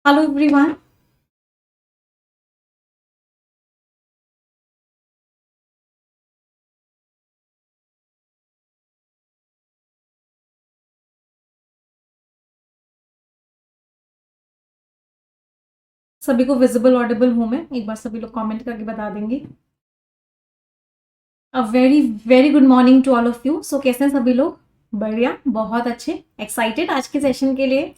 Hello everyone. सभी को visible Audible हूं मैं, एक बार सभी लोग कमेंट करके बता देंगे। A very very good morning to all of you. So कैसे हैं सभी लोग? बढ़िया, बहुत अच्छे, एक्साइटेड आज के सेशन के लिए।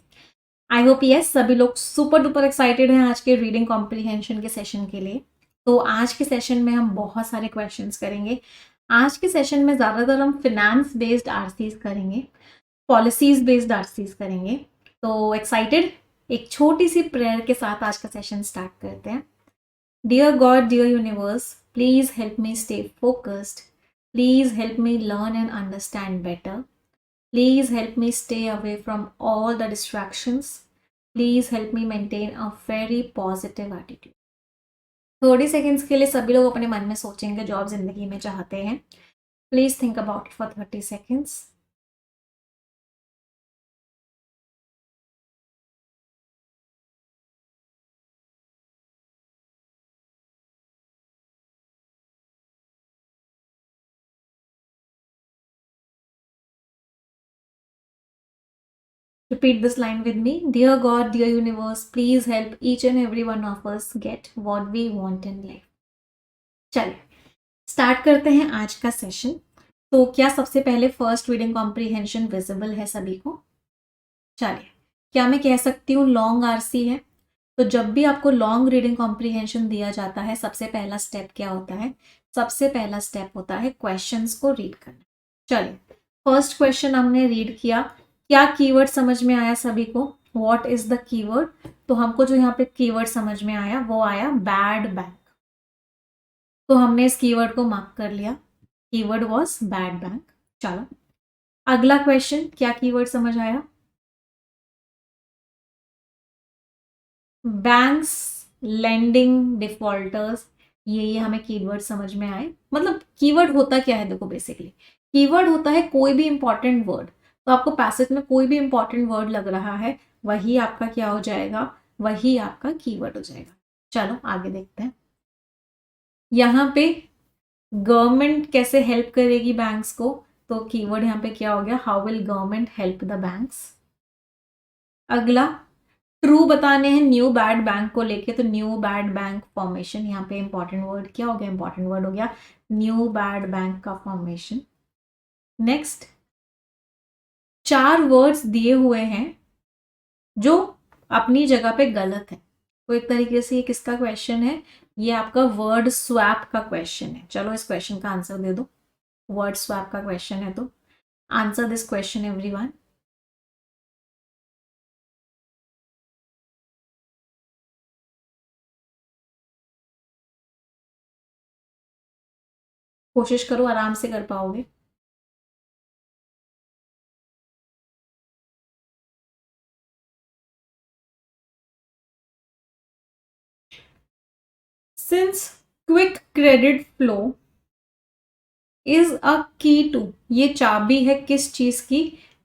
आई होप यस सभी लोग सुपर डुपर एक्साइटेड हैं आज के रीडिंग कॉम्प्रीहेंशन के सेशन के लिए। तो आज के सेशन में हम बहुत सारे क्वेश्चंस करेंगे। आज के सेशन में ज़्यादातर हम फिनेंस बेस्ड आरसीज करेंगे, पॉलिसीज बेस्ड आरसीज करेंगे। तो एक्साइटेड? एक छोटी सी प्रेयर के साथ आज का सेशन स्टार्ट करते हैं। Dear God, dear universe, please help me stay focused, please help me learn and understand better, please help me stay away from all the distractions, please help me maintain a very positive attitude. 30 seconds के लिए सभी लोग अपने मन में सोचेंगे जो आप जिंदगी में चाहते हैं। Please think about it for 30 seconds. Repeat this line with me. Dear God, dear universe, please help each and every one of us get what we want in life. चलिए स्टार्ट करते हैं आज का सेशन। तो क्या सबसे पहले first reading comprehension visible है सभी को? चलिए, क्या मैं कह सकती हूँ लॉन्ग आरसी है? तो जब भी आपको लॉन्ग रीडिंग कॉम्प्रीहेंशन दिया जाता है, सबसे पहला स्टेप क्या होता है? सबसे पहला स्टेप होता है क्वेश्चंस को रीड करना। चलिए, फर्स्ट क्वेश्चन हमने रीड किया। क्या कीवर्ड समझ में आया सभी को? What is the keyword? तो हमको जो यहाँ पे कीवर्ड समझ में आया वो आया बैड बैंक। तो हमने इस कीवर्ड को मार्क कर लिया। Keyword was bad bank. चलो अगला क्वेश्चन, क्या कीवर्ड समझ आया? Banks, lending, defaulters. ये हमें कीवर्ड समझ में आए। मतलब कीवर्ड होता क्या है? देखो बेसिकली कीवर्ड होता है कोई भी इंपॉर्टेंट वर्ड। तो आपको पैसेज में कोई भी इंपॉर्टेंट वर्ड लग रहा है, वही आपका क्या हो जाएगा? वही आपका कीवर्ड हो जाएगा। चलो आगे देखते हैं। यहाँ पे गवर्नमेंट कैसे हेल्प करेगी बैंक्स को? तो कीवर्ड यहाँ पे क्या हो गया? How will government help the banks. अगला ट्रू बताने हैं न्यू बैड बैंक को लेके। तो न्यू बैड बैंक फॉर्मेशन, यहाँ पे इंपॉर्टेंट वर्ड क्या हो गया? इंपॉर्टेंट वर्ड हो गया न्यू बैड बैंक का फॉर्मेशन। नेक्स्ट, 4 वर्ड्स दिए हुए हैं जो अपनी जगह पे गलत है। तो एक तरीके से ये किसका क्वेश्चन है? ये आपका वर्ड स्वैप का क्वेश्चन है। चलो इस क्वेश्चन का आंसर दे दो। वर्ड स्वैप का क्वेश्चन है तो आंसर दिस क्वेश्चन एवरीवन। कोशिश करो, आराम से कर पाओगे। Since quick credit flow is a की टू, ये चाबी है किस चीज की?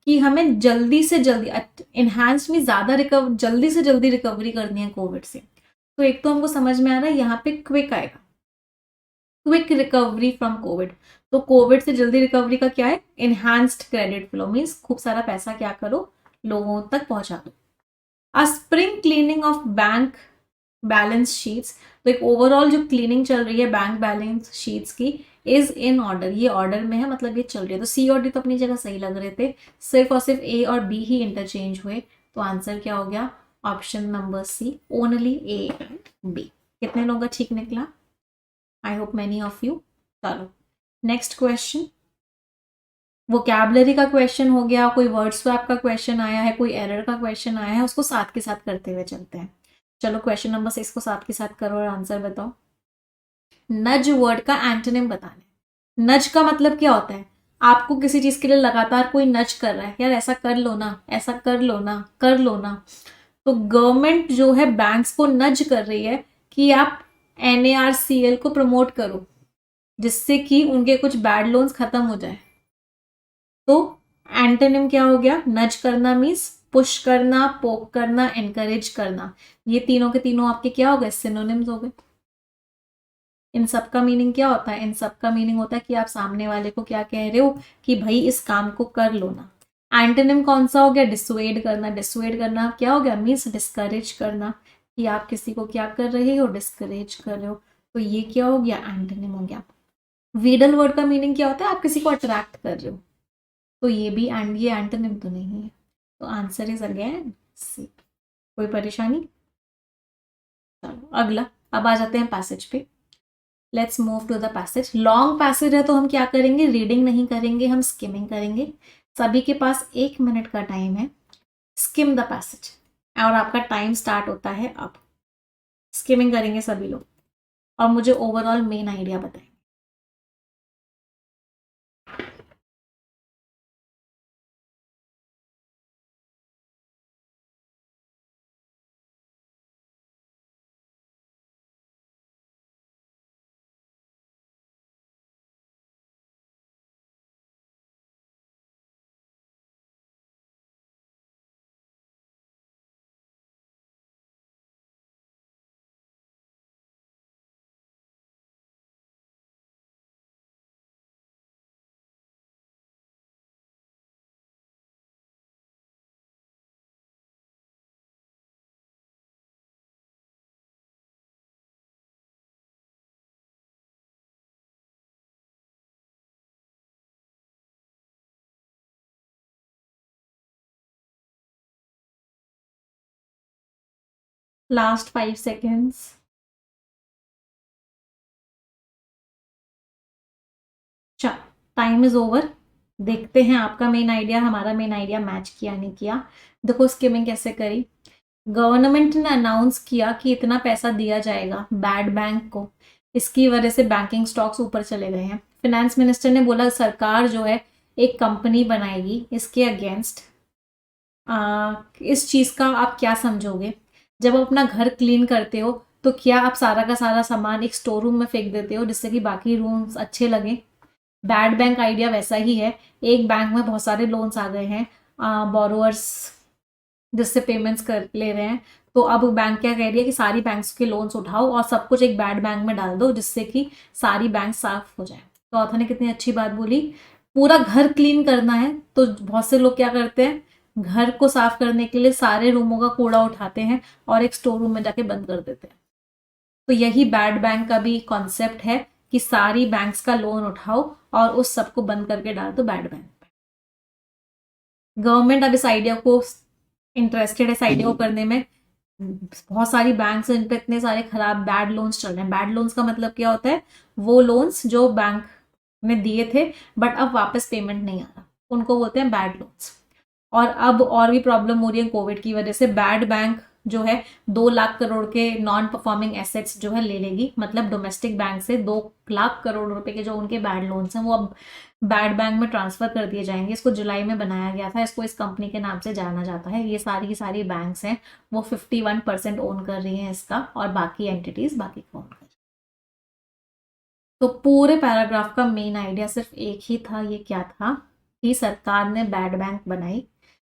कि हमें जल्दी से जल्दी इनहैंस में ज्यादा जल्दी से जल्दी रिकवरी करनी है कोविड से। तो एक तो हमको समझ में आ रहा है यहाँ पे क्विक आएगा, क्विक रिकवरी फ्रॉम कोविड। तो कोविड से जल्दी रिकवरी का क्या है? इनहैंस्ड क्रेडिट फ्लो मीन्स खूब सारा पैसा क्या करो? लोगों तक पहुंचा दो। अ spring cleaning of bank balance sheets, तो एक ओवरऑल जो क्लीनिंग चल रही है बैंक बैलेंस शीट्स की इज इन ऑर्डर, ये ऑर्डर में है, मतलब ये चल रही है। तो सी और डी तो अपनी जगह सही लग रहे थे, सिर्फ और सिर्फ ए और बी ही इंटरचेंज हुए। तो आंसर क्या हो गया? Option number C, only A and B. कितने लोगों का ठीक निकला? I hope many of you. चलो नेक्स्ट क्वेश्चन, वोकैबलरी का क्वेश्चन हो गया, कोई वर्ड स्वैप का क्वेश्चन आया है, कोई एरर का क्वेश्चन आया है, उसको साथ के साथ करते हुए चलते हैं। चलो क्वेश्चन नंबर 6 को साथ के साथ करो और आंसर बताओ। नज वर्ड का एंटोनिम बताना। नज का मतलब क्या होता है? आपको किसी चीज के लिए लगातार कोई नज कर रहा है, यार ऐसा कर लो ना, ऐसा कर लो ना, कर लो ना। तो गवर्नमेंट जो है बैंक्स को नज कर रही है कि आप NARCL को प्रमोट करो, जिससे कि उनके कुछ बैड लोन्स खत्म हो जाए। तो एंटोनिम क्या हो गया? नज करना मीन्स पुश करना, पोक करना, एनकरेज करना, ये तीनों के तीनों आपके क्या हो गए, सिनोनिम्स हो गए। इन सब का मीनिंग क्या होता है, इन सब का मीनिंग होता है कि आप सामने वाले को क्या कह रहे हो कि भाई इस काम को कर लो ना। एंटोनिम कौन सा हो गया, डिसुएड करना। डिसुएड करना क्या हो गया, मीन्स डिस्करेज करना, कि आप किसी को क्या कर रहे हो, डिस्करेज कर रहे हो। तो ये क्या हो गया, एंटोनिम हो गया। वीडल वर्ड का मीनिंग क्या होता है, आप किसी को अट्रैक्ट कर रहे हो, तो ये भी एंड ये एंटोनिम तो नहीं है। तो आंसर इज अगेन सी। कोई परेशानी? चलो अगला, अब आ जाते हैं पैसेज पे। Let's move to the passage. Long passage है तो हम क्या करेंगे, रीडिंग नहीं करेंगे, हम स्किमिंग करेंगे। सभी के पास 1 मिनट का टाइम है। स्किम द पैसेज, और आपका टाइम स्टार्ट होता है अब। स्किमिंग करेंगे सभी लोग, और मुझे ओवरऑल मेन आइडिया बताएं। Last 5 seconds. चल, टाइम इज ओवर। देखते हैं आपका मेन आइडिया हमारा मेन आइडिया मैच किया नहीं किया। देखो स्किमिंग कैसे करी। गवर्नमेंट ने अनाउंस किया कि इतना पैसा दिया जाएगा बैड बैंक को, इसकी वजह से बैंकिंग स्टॉक्स ऊपर चले गए हैं। फिनेंस मिनिस्टर ने बोला सरकार जो है एक कंपनी बनाएगी इसके अगेंस्ट। इस चीज का आप क्या समझोगे, जब आप अपना घर क्लीन करते हो तो क्या आप सारा का सारा सामान एक स्टोर रूम में फेंक देते हो जिससे कि बाकी रूम्स अच्छे लगे। बैड बैंक आइडिया वैसा ही है। एक बैंक में बहुत सारे लोन्स आ गए हैं, बोरोअर्स जिससे पेमेंट्स कर ले रहे हैं, तो अब बैंक क्या कह रही है कि सारी बैंक्स के लोन्स उठाओ और सब कुछ एक बैड बैंक में डाल दो जिससे कि सारी बैंक साफ हो जाए। तो ऑथर ने कितनी अच्छी बात बोली। पूरा घर क्लीन करना है तो बहुत से लोग क्या करते हैं, घर को साफ करने के लिए सारे रूमों का कूड़ा उठाते हैं और एक स्टोर रूम में जाके बंद कर देते हैं। तो यही बैड बैंक का भी कॉन्सेप्ट है कि सारी बैंक्स का लोन उठाओ और उस सबको बंद करके डाल दो बैड बैंक पे। गवर्नमेंट अब इस आइडिया को इंटरेस्टेड है, इस आइडिया को करने में। बहुत सारी बैंक्स हैं इन पे इतने सारे खराब बैड लोन्स चल रहे हैं। बैड लोन्स का मतलब क्या होता है, वो लोन्स जो बैंक ने दिए थे बट अब वापस पेमेंट नहीं आ रहा, उनको बोलते हैं बैड लोन्स। और अब और भी प्रॉब्लम हो रही है कोविड की वजह से। बैड बैंक जो है 2 लाख करोड़ के नॉन परफॉर्मिंग एसेट्स जो है ले लेगी, मतलब डोमेस्टिक बैंक से 2 लाख करोड़ रुपए के जो उनके बैड लोन्स हैं वो अब बैड बैंक में ट्रांसफर कर दिए जाएंगे। इसको जुलाई में बनाया गया था, इसको इस कंपनी के नाम से जाना जाता है। ये सारी की सारी बैंक्स हैं वो 51% ओन कर रही हैं इसका, और बाकी एंटिटीज बाकी को ओन कर रही हैं। तो पूरे पैराग्राफ का मेन आइडिया सिर्फ एक ही था, ये क्या था कि सरकार ने बैड बैंक बनाई।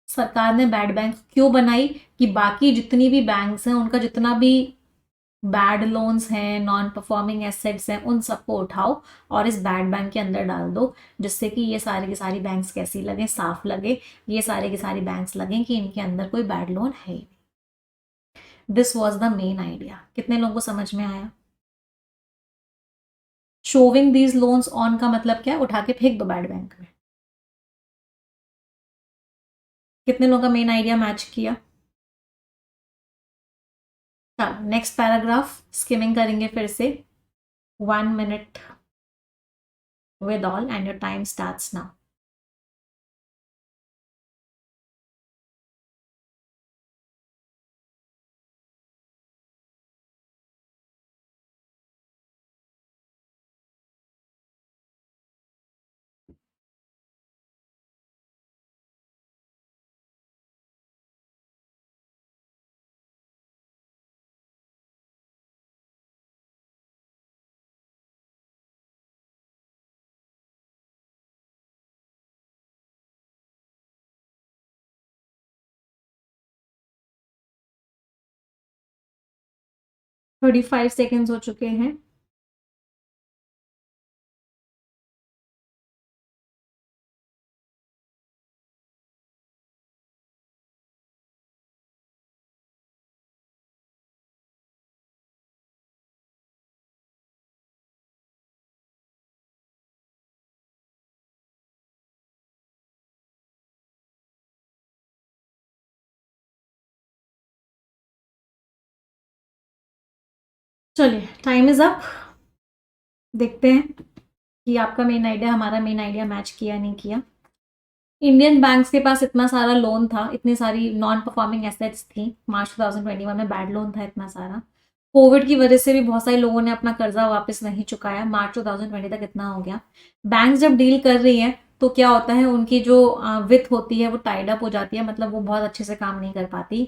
सरकार ने बैड बैंक क्यों बनाई, कि बाकी जितनी भी बैंक्स हैं उनका जितना भी बैड लोन्स हैं, नॉन परफॉर्मिंग एसेट्स हैं, उन सबको उठाओ और इस बैड बैंक के अंदर डाल दो, जिससे कि ये सारी की सारी बैंक्स कैसी लगे, साफ लगे। ये सारे की सारी बैंक्स लगे कि इनके अंदर कोई बैड लोन है ही नहीं। This was the main idea. कितने लोगों को समझ में आया? शोविंग दीज लोन्स ऑन का मतलब क्या है, उठा के फेंक दो बैड बैंक में। कितने लोगों का मेन आइडिया मैच किया? चलो नेक्स्ट पैराग्राफ स्किमिंग करेंगे फिर से। 1 minute with all and your time starts now. 35 seconds हो चुके हैं। चलिए, टाइम इज अप। देखते हैं कि आपका मेन आइडिया हमारा मेन आइडिया मैच किया नहीं किया। इंडियन बैंक्स के पास इतना सारा लोन था, इतनी सारी नॉन परफॉर्मिंग एसेट्स थी, मार्च 2021 में बैड लोन था इतना सारा। कोविड की वजह से भी बहुत सारे लोगों ने अपना कर्जा वापस नहीं चुकाया, मार्च 2020 तक इतना हो गया। बैंक्स जब डील कर रही है तो क्या होता है, उनकी जो वित्त होती है वो टाइड अप हो जाती है, मतलब वो बहुत अच्छे से काम नहीं कर पाती।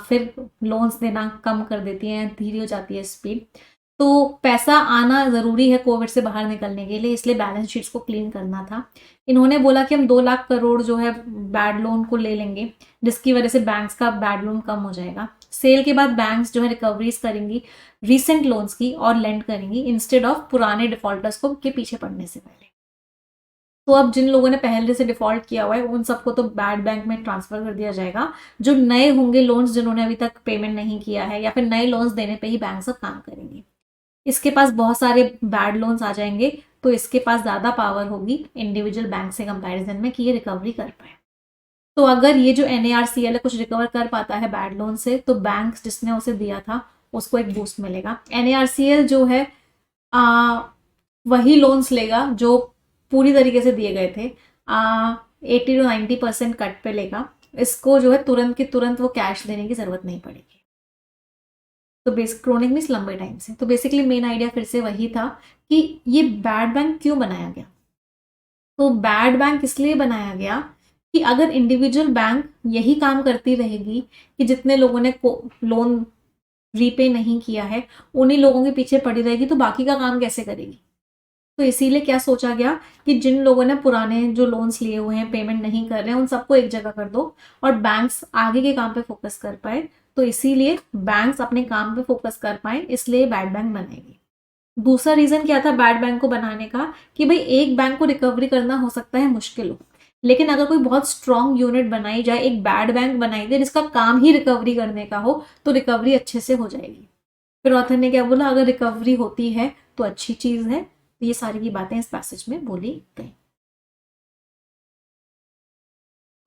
फिर लोन्स देना कम कर देती हैं, धीरे हो जाती है स्पीड। तो पैसा आना ज़रूरी है कोविड से बाहर निकलने के लिए, इसलिए बैलेंस शीट्स को क्लीन करना था। इन्होंने बोला कि हम 2 लाख करोड़ जो है बैड लोन को ले लेंगे, जिसकी वजह से बैंक्स का बैड लोन कम हो जाएगा। सेल के बाद बैंक्स जो है रिकवरीज करेंगी रीसेंट लोन्स की और लेंड करेंगी, इंस्टेड ऑफ पुराने डिफॉल्टर्स को के पीछे पड़ने से पहले। तो अब जिन लोगों ने पहले से डिफॉल्ट किया हुआ है उन सबको तो बैड बैंक में ट्रांसफर कर दिया जाएगा। जो नए होंगे लोन्स, जिन्होंने अभी तक पेमेंट नहीं किया है, या फिर नए लोन्स देने पे ही बैंक सब काम करेंगे। इसके पास बहुत सारे बैड लोन्स आ जाएंगे, तो इसके पास ज़्यादा पावर होगी इंडिविजुअल बैंक से कंपैरिजन में कि ये रिकवरी कर पाए। तो अगर ये जो NARCL है कुछ रिकवर कर पाता है बैड लोन से, तो बैंक जिसने उसे दिया था उसको एक बूस्ट मिलेगा। NARCL जो है वही लोन्स लेगा जो पूरी तरीके से दिए गए थे, 80 to 90% कट पे लेगा। इसको जो है तुरंत की तुरंत वो कैश देने की जरूरत नहीं पड़ेगी। तो बेसिक क्रोनिक मीन्स लंबे टाइम से। तो बेसिकली मेन आइडिया फिर से वही था कि ये बैड बैंक क्यों बनाया गया। तो बैड बैंक इसलिए बनाया गया कि अगर इंडिविजुअल बैंक यही काम करती रहेगी कि जितने लोगों ने लोन रीपे नहीं किया है उन्हीं लोगों के पीछे पड़ी रहेगी, तो बाकी का काम कैसे करेगी। तो इसीलिए क्या सोचा गया कि जिन लोगों ने पुराने जो लोन्स लिए हुए हैं पेमेंट नहीं कर रहे हैं उन सबको एक जगह कर दो और बैंक्स आगे के काम पे फोकस कर पाए। तो इसीलिए बैंक्स अपने काम पे फोकस कर पाए, इसलिए बैड बैंक बनाएगी। दूसरा रीजन क्या था बैड बैंक को बनाने का, कि भाई एक बैंक को रिकवरी करना हो सकता है मुश्किल हो, लेकिन अगर कोई बहुत स्ट्रॉन्ग यूनिट बनाई जाए, एक बैड बैंक बनाई जाए जिसका काम ही रिकवरी करने का हो, तो रिकवरी अच्छे से हो जाएगी। फिर ऑथर ने क्या बोला, अगर रिकवरी होती है तो अच्छी चीज है। तो ये सारी की बातें इस पैसेज में बोली गई।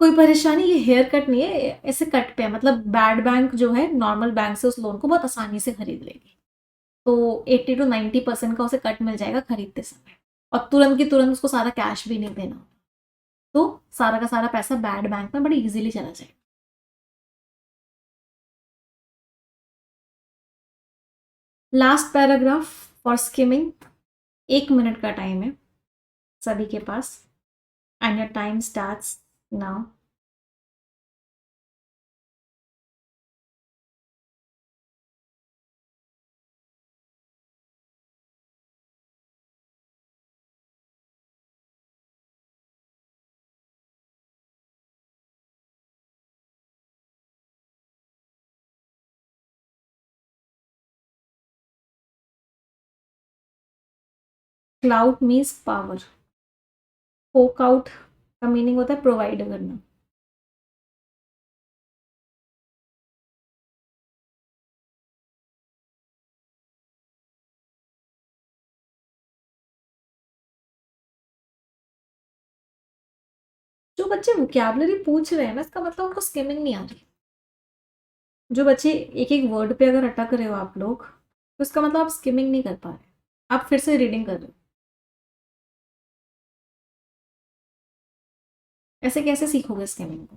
कोई परेशानी, ये हेयर कट नहीं है, ऐसे कट पे है, मतलब बैड बैंक जो है नॉर्मल बैंक से उस लोन को बहुत आसानी से खरीद लेगी। तो 80 to 90% का उसे कट मिल जाएगा खरीदते समय, और तुरंत की तुरंत उसको सारा कैश भी नहीं देना। तो सारा का सारा पैसा बैड बैंक में बड़ी इजीली चला जाएगा। Last paragraph for skimming, 1 minute का टाइम है सभी के पास, and your time starts now. Clout means power, poke out का मीनिंग होता है प्रोवाइड करना। जो बच्चे वोकैबुलरी पूछ रहे हैं ना, इसका मतलब उनको स्किमिंग नहीं आ रही। जो बच्चे एक एक वर्ड पे अगर अटक रहे हो आप लोग, तो इसका मतलब आप स्किमिंग नहीं कर पा रहे, आप फिर से रीडिंग कर रहे हो। ऐसे कैसे सीखोगे स्किमिंग को।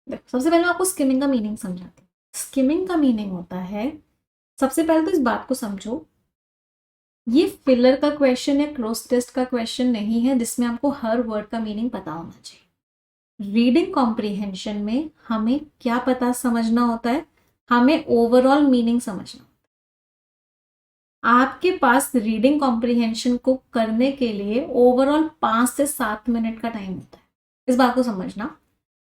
देखो, सबसे पहले मैं आपको स्किमिंग का मीनिंग समझाती हूँ। स्किमिंग का मीनिंग होता है, सबसे पहले तो इस बात को समझो, ये फिलर का क्वेश्चन या क्रॉस टेस्ट का क्वेश्चन नहीं है जिसमें आपको हर वर्ड का मीनिंग पता होना चाहिए। रीडिंग कॉम्प्रिहेंशन में हमें क्या पता समझना होता है, हमें ओवरऑल मीनिंग समझना। आपके पास रीडिंग कॉम्प्रिहेंशन को करने के लिए ओवरऑल 5 से 7 मिनट का टाइम होता है। इस बात को समझना,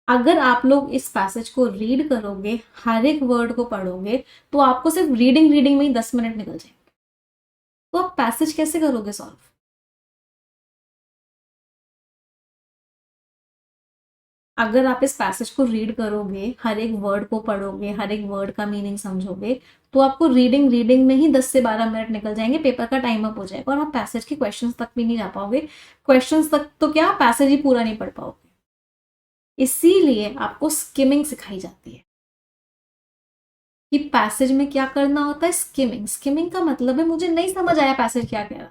अगर आप लोग इस पैसेज को रीड करोगे, हर एक वर्ड को पढ़ोगे, तो आपको सिर्फ रीडिंग रीडिंग में ही 10 मिनट निकल जाएंगे। तो आप पैसेज कैसे करोगे सॉल्व? अगर आप इस पैसेज को रीड करोगे, हर एक वर्ड को पढ़ोगे, हर एक वर्ड का मीनिंग समझोगे, तो आपको रीडिंग रीडिंग में ही 10 से 12 मिनट निकल जाएंगे, पेपर का टाइम अप हो जाएगा और आप पैसेज के क्वेश्चंस तक भी नहीं जा पाओगे। क्वेश्चंस तक तो क्या, पैसेज ही पूरा नहीं पढ़ पाओगे। इसीलिए आपको स्किमिंग सिखाई जाती है कि पैसेज में क्या करना होता है। स्किमिंग, स्किमिंग का मतलब है मुझे नहीं समझ आया पैसेज क्या कह रहा,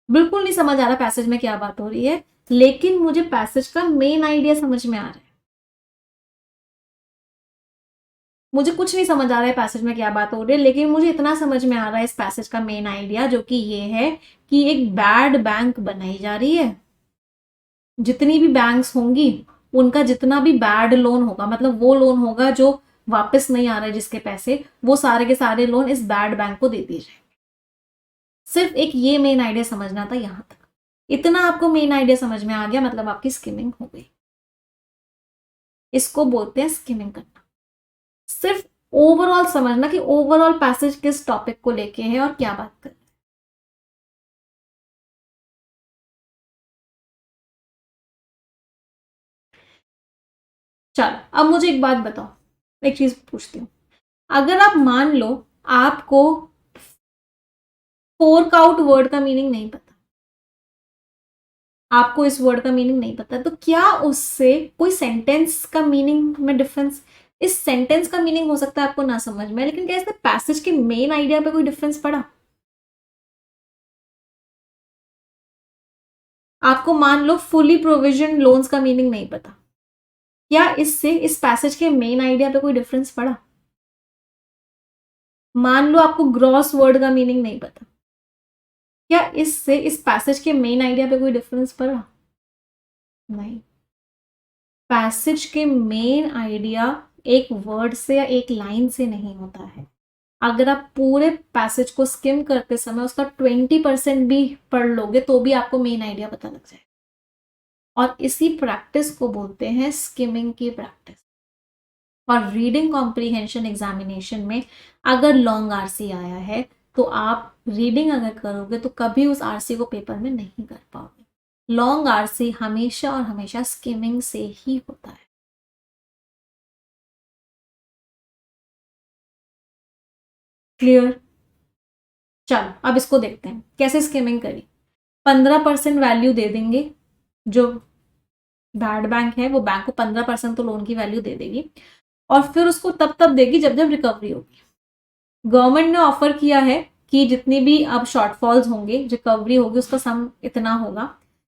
बिल्कुल नहीं समझ आ रहा पैसेज में क्या बात हो रही है, लेकिन मुझे पैसेज का मेन आइडिया समझ में आ रहा है। मुझे कुछ नहीं समझ आ रहा है पैसेज में क्या बात हो रही है, लेकिन मुझे इतना समझ में आ रहा है इस पैसेज का मेन आइडिया, जो कि ये है कि एक बैड बैंक बनाई जा रही है। जितनी भी बैंक्स होंगी, उनका जितना भी बैड लोन होगा, मतलब वो लोन होगा जो वापस नहीं आ रहा है जिसके पैसे, वो सारे के सारे लोन इस बैड बैंक को दे दिए जाए। सिर्फ एक ये मेन आइडिया समझना था यहां तक। इतना आपको मेन आइडिया समझ में आ गया, मतलब आपकी स्किमिंग हो गई। इसको बोलते हैं स्किमिंग करना। सिर्फ ओवरऑल समझना कि ओवरऑल पैसेज किस टॉपिक को लेके है और क्या बात कर। चलो अब मुझे एक बात बताओ, एक चीज पूछती हूँ। अगर आप मान लो आपको फोर्क आउट वर्ड का मीनिंग नहीं पता, आपको इस वर्ड का मीनिंग नहीं पता, तो क्या उससे कोई सेंटेंस का मीनिंग में डिफरेंस, इस सेंटेंस का मीनिंग हो सकता है आपको ना समझ में, लेकिन क्या इसने पैसेज के मेन आइडिया पे कोई डिफरेंस पड़ा? आपको मान लो फुली प्रोविजन लोन्स का मीनिंग नहीं पता, क्या इससे इस पैसेज के मेन आइडिया पे कोई डिफरेंस पड़ा? मान लो आपको ग्रॉस वर्ड का मीनिंग नहीं पता, क्या इससे इस पैसेज के मेन आइडिया पे कोई डिफरेंस पड़ा? नहीं। पैसेज के मेन आइडिया एक वर्ड से या एक लाइन से नहीं होता है। अगर आप पूरे पैसेज को स्किम करते समय उसका 20% भी पढ़ लोगे तो भी आपको मेन आइडिया पता लग जाए, और इसी प्रैक्टिस को बोलते हैं स्किमिंग की प्रैक्टिस। और रीडिंग कॉम्प्रीहेंशन एग्जामिनेशन में अगर लॉन्ग आरसी आया है, तो आप रीडिंग अगर करोगे तो कभी उस आरसी को पेपर में नहीं कर पाओगे। लॉन्ग आरसी हमेशा और हमेशा स्किमिंग से ही होता है। क्लियर? चलो अब इसको देखते हैं कैसे स्किमिंग करी। 15% वैल्यू दे देंगे, जो बैड बैंक है वो बैंक को 15% तो लोन की वैल्यू दे देगी, और फिर उसको तब तब देगी जब जब रिकवरी होगी। गवर्नमेंट ने ऑफर किया है कि जितनी भी अब शॉर्टफॉल्स होंगे, रिकवरी होगी, उसका सम इतना होगा।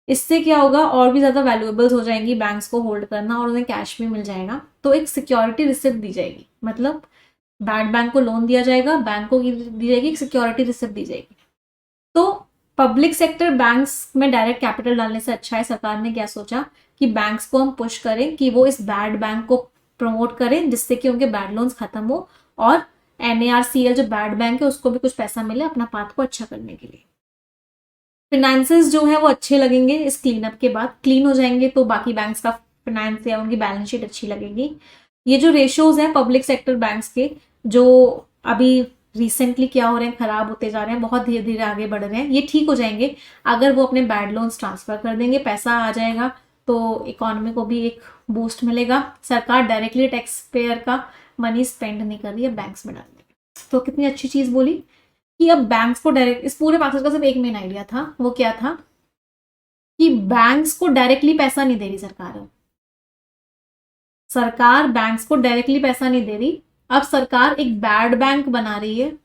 इससे क्या होगा, और भी ज्यादा वैल्यूएबल्स हो जाएंगी बैंक्स को होल्ड करना, और उन्हें कैश भी मिल जाएगा। तो एक सिक्योरिटी रिसिप्ट दी जाएगी, मतलब बैड बैंक को लोन दिया जाएगा, बैंक को दी जाएगी एक सिक्योरिटी रिसिप्ट दी जाएगी। तो पब्लिक सेक्टर बैंक्स में डायरेक्ट कैपिटल डालने से अच्छा है, सरकार ने क्या सोचा कि बैंक्स को हम पुश करें कि वो इस बैड बैंक को प्रमोट करें, जिससे कि उनके बैड लोन्स खत्म हो, और NARCL जो बैड बैंक है उसको भी कुछ पैसा मिले अपना पाथ को अच्छा करने के लिए। फिनेंसेस जो है वो अच्छे लगेंगे इस क्लीन अप के बाद, क्लीन हो जाएंगे तो बाकी बैंक्स का फिनेंस या उनकी बैलेंस शीट अच्छी लगेगी। ये जो रेशियोज हैं पब्लिक सेक्टर बैंक्स के, जो अभी रिसेंटली क्या हो रहे हैं, खराब होते जा रहे हैं, बहुत धीरे धीरे आगे बढ़ रहे हैं, ये ठीक हो जाएंगे अगर वो अपने बैड लोन्स ट्रांसफर कर देंगे, पैसा आ जाएगा तो इकोनॉमी को भी एक बूस्ट मिलेगा। सरकार डायरेक्टली टैक्स पेयर का मनी स्पेंड नहीं कर रही है, बैंक्स में डाल देगी। तो कितनी अच्छी चीज बोली कि अब बैंक्स को डायरेक्ट, इस पूरे पैसेज का सिर्फ एक मेन आइडिया था, वो क्या था कि बैंक्स को डायरेक्टली पैसा नहीं दे रही सरकार। सरकार बैंक्स को डायरेक्टली पैसा नहीं दे रही, अब सरकार एक बैड बैंक बना रही है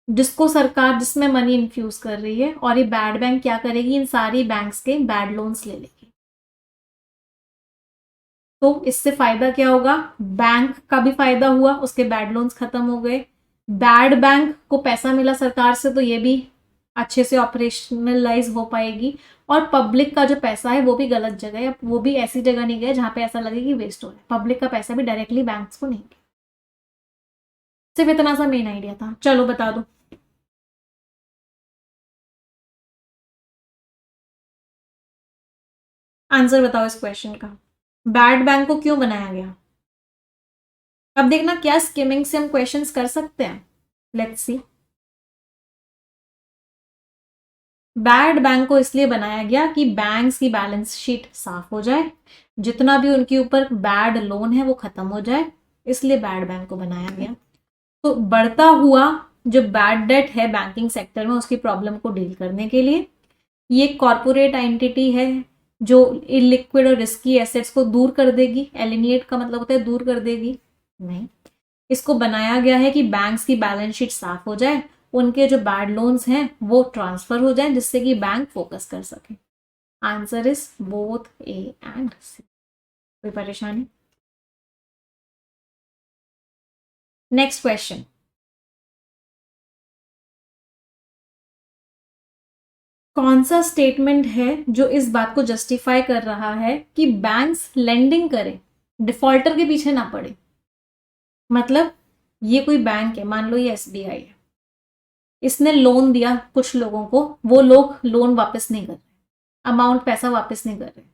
जिसको सरकार, जिसमें मनी इन्फ्यूज कर रही है, और ये बैड बैंक क्या करेगी, इन सारी बैंक्स के बैड लोन्स ले लेगी। तो इससे फायदा क्या होगा, बैंक का भी फायदा हुआ, उसके बैड लोन्स खत्म हो गए, बैड बैंक को पैसा मिला सरकार से तो ये भी अच्छे से ऑपरेशनलाइज हो पाएगी, और पब्लिक का जो पैसा है वो भी गलत जगह है, वो भी ऐसी जगह नहीं गया जहां पे ऐसा लगे कि वेस्ट हो रहा है। पब्लिक का पैसा भी डायरेक्टली बैंक्स को नहीं गया। सिर्फ इतना सा मेन आइडिया था। चलो बता दो। आंसर बताओ इस क्वेश्चन का। बैड बैंक को क्यों बनाया गया? अब देखना क्या स्किमिंग से हम क्वेश्चंस कर सकते हैं। Let's see. बैड बैंक को इसलिए बनाया गया कि बैंक्स की बैलेंस शीट साफ हो जाए, जितना भी उनके ऊपर बैड लोन है वो खत्म हो जाए, इसलिए बैड बैंक को बनाया गया। तो बढ़ता हुआ जो बैड डेट है बैंकिंग सेक्टर में उसकी प्रॉब्लम को डील करने के लिए ये कॉरपोरेट आइडेंटिटी है जो इलिक्विड और रिस्की एसेट्स को दूर कर देगी। एलिनिएट का मतलब होता है दूर कर देगी, नहीं। इसको बनाया गया है कि बैंक्स की बैलेंस शीट साफ हो जाए, उनके जो बैड लोन्स हैं वो ट्रांसफर हो जाए, जिससे कि बैंक फोकस कर सके। Answer is both A and C. कोई परेशानी? Next question. कौन सा स्टेटमेंट है जो इस बात को जस्टिफाई कर रहा है कि बैंक्स लेंडिंग करें, डिफॉल्टर के पीछे ना पड़े? मतलब ये कोई बैंक है, मान लो ये एसबीआई है, इसने लोन दिया कुछ लोगों को, वो लोग लोन वापस नहीं कर रहे, अमाउंट पैसा वापस नहीं कर रहे,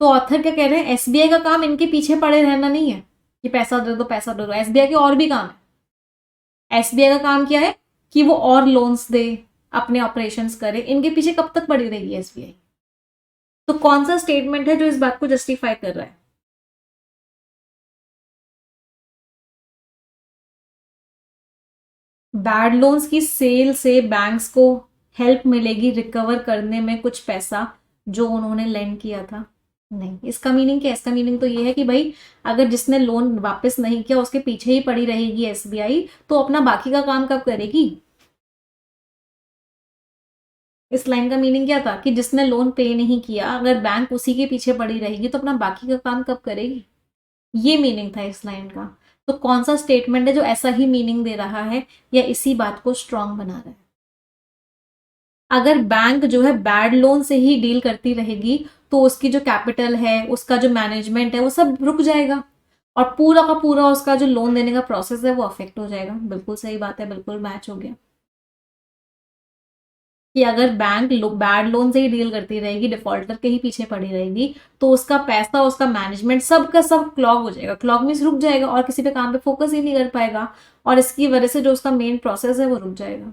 तो ऑथर क्या कह रहे हैं, एसबीआई का काम इनके पीछे पड़े रहना नहीं है कि पैसा दे दो पैसा दे दो। एसबीआई के और भी काम है। एसबीआई का काम क्या है कि वो और लोन्स दे, अपने ऑपरेशंस करे। इनके पीछे कब तक पड़ी रहेगी एसबीआई? तो कौन सा स्टेटमेंट है जो इस बात को जस्टिफाई कर रहा है? बैड लोन्स की सेल से बैंक्स को हेल्प मिलेगी रिकवर करने में कुछ पैसा जो उन्होंने लेंड किया था? नहीं। इसका मीनिंग क्या है? इसका मीनिंग तो ये है कि भाई अगर जिसने लोन वापस नहीं किया उसके पीछे ही पड़ी रहेगी एसबीआई, तो अपना बाकी का काम कब करेगी? इस लाइन का मीनिंग क्या था कि जिसने लोन पे नहीं किया, अगर बैंक उसी के पीछे पड़ी रहेगी तो अपना बाकी का काम कब करेगी? ये मीनिंग था इस लाइन का। तो कौन सा स्टेटमेंट है जो ऐसा ही मीनिंग दे रहा है या इसी बात को स्ट्रांग बना रहा है? अगर बैंक जो है बैड लोन से ही डील करती रहेगी तो उसकी जो कैपिटल है, उसका जो मैनेजमेंट है, वो सब रुक जाएगा और पूरा का पूरा उसका जो लोन देने का प्रोसेस है वो अफेक्ट हो जाएगा। बिल्कुल सही बात है, बिल्कुल मैच हो गया कि अगर बैंक बैड लोन से ही डील करती रहेगी, डिफॉल्टर के ही पीछे पड़ी रहेगी, तो उसका पैसा, उसका मैनेजमेंट सब का सब क्लॉग हो जाएगा। क्लॉग मीन्स रुक जाएगा और किसी पे काम पे फोकस ही नहीं कर पाएगा, और इसकी वजह से जो उसका मेन प्रोसेस है वो रुक जाएगा।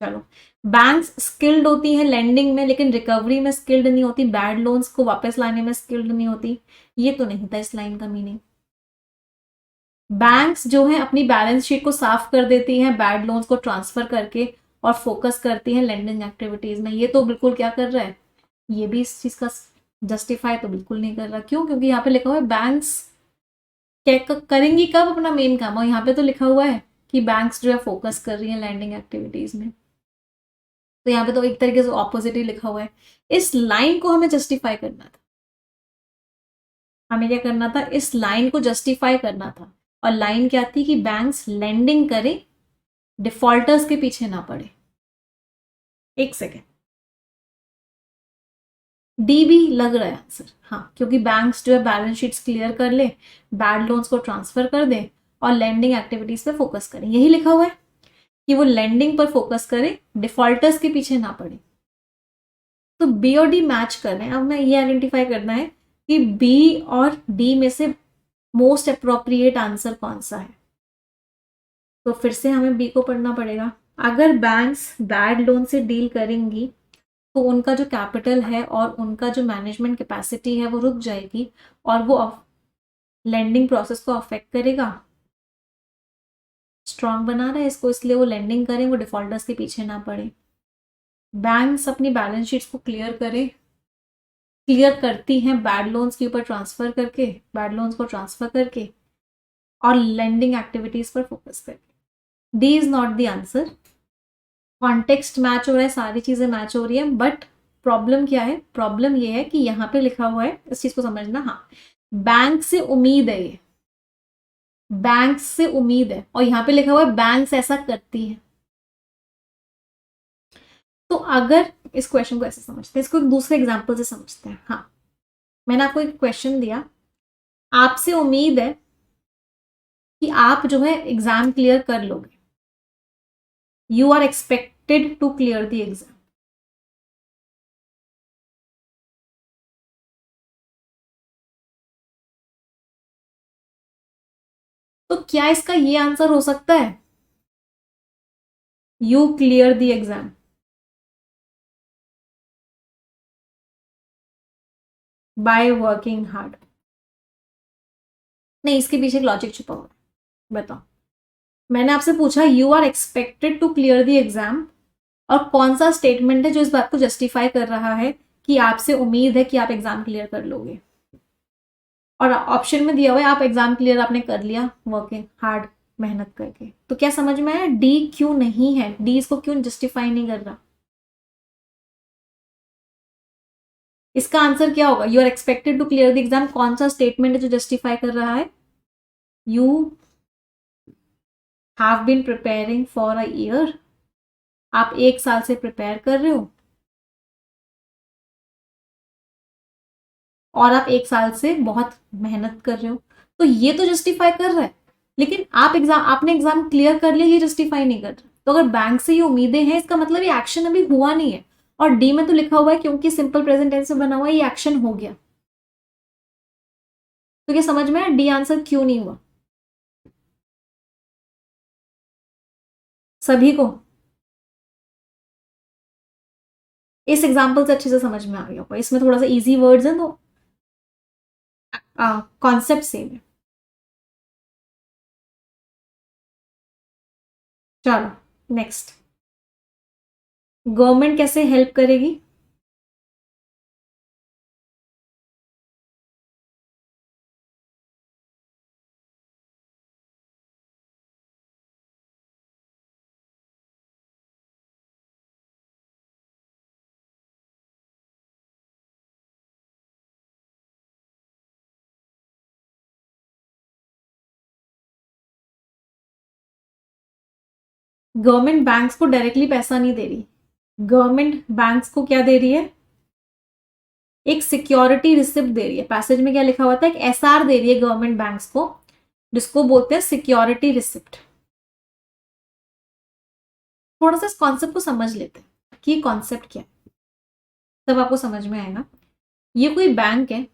चलो, बैंक्स स्किल्ड होती है लेंडिंग में लेकिन रिकवरी में स्किल्ड नहीं होती, बैड लोन्स को वापस लाने में स्किल्ड नहीं होती, ये तो नहीं था इस लाइन का मीनिंग। बैंक्स जो है अपनी बैलेंस शीट को साफ कर देती हैं बैड लोन्स को ट्रांसफर करके और फोकस करती हैं लेंडिंग एक्टिविटीज में, ये तो बिल्कुल क्या कर रहा है, ये भी इस चीज का जस्टिफाई तो बिल्कुल नहीं कर रहा। क्यों? क्योंकि यहाँ पे लिखा हुआ है बैंक्स क्या करेंगी कब अपना मेन काम, और यहाँ पे तो लिखा हुआ है कि बैंक्स जो है फोकस कर रही है लैंडिंग एक्टिविटीज में, तो यहाँ पे तो एक तरीके से ऑपोजिट ही लिखा हुआ है। इस लाइन को हमें जस्टिफाई करना था। हमें क्या करना था? इस लाइन को जस्टिफाई करना था। और लाइन क्या थी कि बैंक्स लेंडिंग करें, डिफॉल्टर्स के पीछे ना पड़े। एक सेकेंड, डी भी लग रहा है आंसर। हाँ, क्योंकि बैंक्स जो है बैलेंस शीट्स क्लियर कर ले, बैड लोन्स को ट्रांसफर कर दे और लेंडिंग एक्टिविटीज पे फोकस करें, यही लिखा हुआ है कि वो लेंडिंग पर फोकस करे, डिफॉल्टर्स के पीछे ना पड़े। तो बी और डी मैच कर रहे हैं। अब मैं ये आइडेंटिफाई करना है कि बी और डी में से मोस्ट अप्रोप्रिएट आंसर कौन सा है। तो फिर से हमें बी को पढ़ना पड़ेगा। अगर बैंक्स बैड लोन से डील करेंगी तो उनका जो कैपिटल है और उनका जो मैनेजमेंट कैपेसिटी है वो रुक जाएगी और वो लेंडिंग प्रोसेस को अफेक्ट करेगा। स्ट्रांग बना रहा है इसको, इसलिए वो लेंडिंग करें, वो डिफॉल्टर्स के पीछे ना पड़े। बैंक्स अपनी बैलेंस शीट्स को क्लियर करें, क्लियर करती हैं बैड लोन्स के ऊपर ट्रांसफर करके, बैड लोन्स को ट्रांसफर करके और लेंडिंग एक्टिविटीज पर फोकस करके। D is not the answer. Context match हो रहा है, सारी चीजें मैच हो रही है, बट प्रॉब्लम क्या है? प्रॉब्लम ये है कि यहाँ पे लिखा हुआ है, इस चीज को समझना। हाँ, बैंक से उम्मीद है, ये बैंक से उम्मीद है, और यहाँ पे लिखा हुआ है बैंक्स ऐसा करती है। तो अगर इस क्वेश्चन को ऐसे समझते हैं, इसको एक दूसरे एग्जाम्पल से समझते हैं। हाँ, मैंने आपको एक क्वेश्चन दिया, आपसे उम्मीद है कि आप जो है एग्जाम क्लियर कर लोगे, you are expected to clear the exam. तो क्या इसका ये आंसर हो सकता है, you clear the exam? By working hard. नहीं, इसके पीछे एक लॉजिक छुपा हुआ है, बताओ। मैंने आपसे पूछा you are expected to clear the exam, और कौन सा स्टेटमेंट है जो इस बात को जस्टिफाई कर रहा है कि आपसे उम्मीद है कि आप एग्जाम क्लियर कर लोगे। और ऑप्शन में दिया हुआ है आप एग्जाम क्लियर आपने कर लिया वर्किंग हार्ड, मेहनत करके। तो क्या समझ में आया डी क्यों नहीं है, डी इसको क्यों जस्टिफाई नहीं कर रहा? इसका आंसर क्या होगा, you are expected to clear the exam, कौन सा स्टेटमेंट है जो जस्टिफाई कर रहा है? You have been preparing for a year, आप 1 साल से प्रिपेयर कर रहे हो, और आप 1 साल से बहुत मेहनत कर रहे हो, तो ये तो जस्टिफाई कर रहा है। लेकिन आपने एग्जाम क्लियर कर लिया, ये जस्टिफाई नहीं कर रहा। तो अगर बैंक से ये उम्मीदें हैं, इसका मतलब ये एक्शन अभी हुआ नहीं है। और डी में तो लिखा हुआ है क्योंकि सिंपल प्रेजेंट टेंस में बना हुआ है, ये एक्शन हो गया। तो ये समझ में आया डी आंसर क्यों नहीं हुआ सभी को? इस एग्जाम्पल से अच्छे से समझ में आ गया होगा, इसमें थोड़ा सा इजी वर्ड्स हैं तो कॉन्सेप्ट सेम है। चलो नेक्स्ट, गवर्नमेंट कैसे हेल्प करेगी? गवर्नमेंट बैंक्स को डायरेक्टली पैसा नहीं दे रही, गवर्नमेंट बैंक्स को क्या दे रही है, एक सिक्योरिटी रिसिप्ट दे रही है। पैसेज में क्या लिखा हुआ था, एक एसआर दे रही है गवर्नमेंट बैंक्स को, जिसको बोलते हैं सिक्योरिटी रिसिप्ट। थोड़ा सा इस कॉन्सेप्ट को समझ लेते हैं कि कॉन्सेप्ट क्या है, तब आपको समझ में आएगा। ये कोई बैंक है,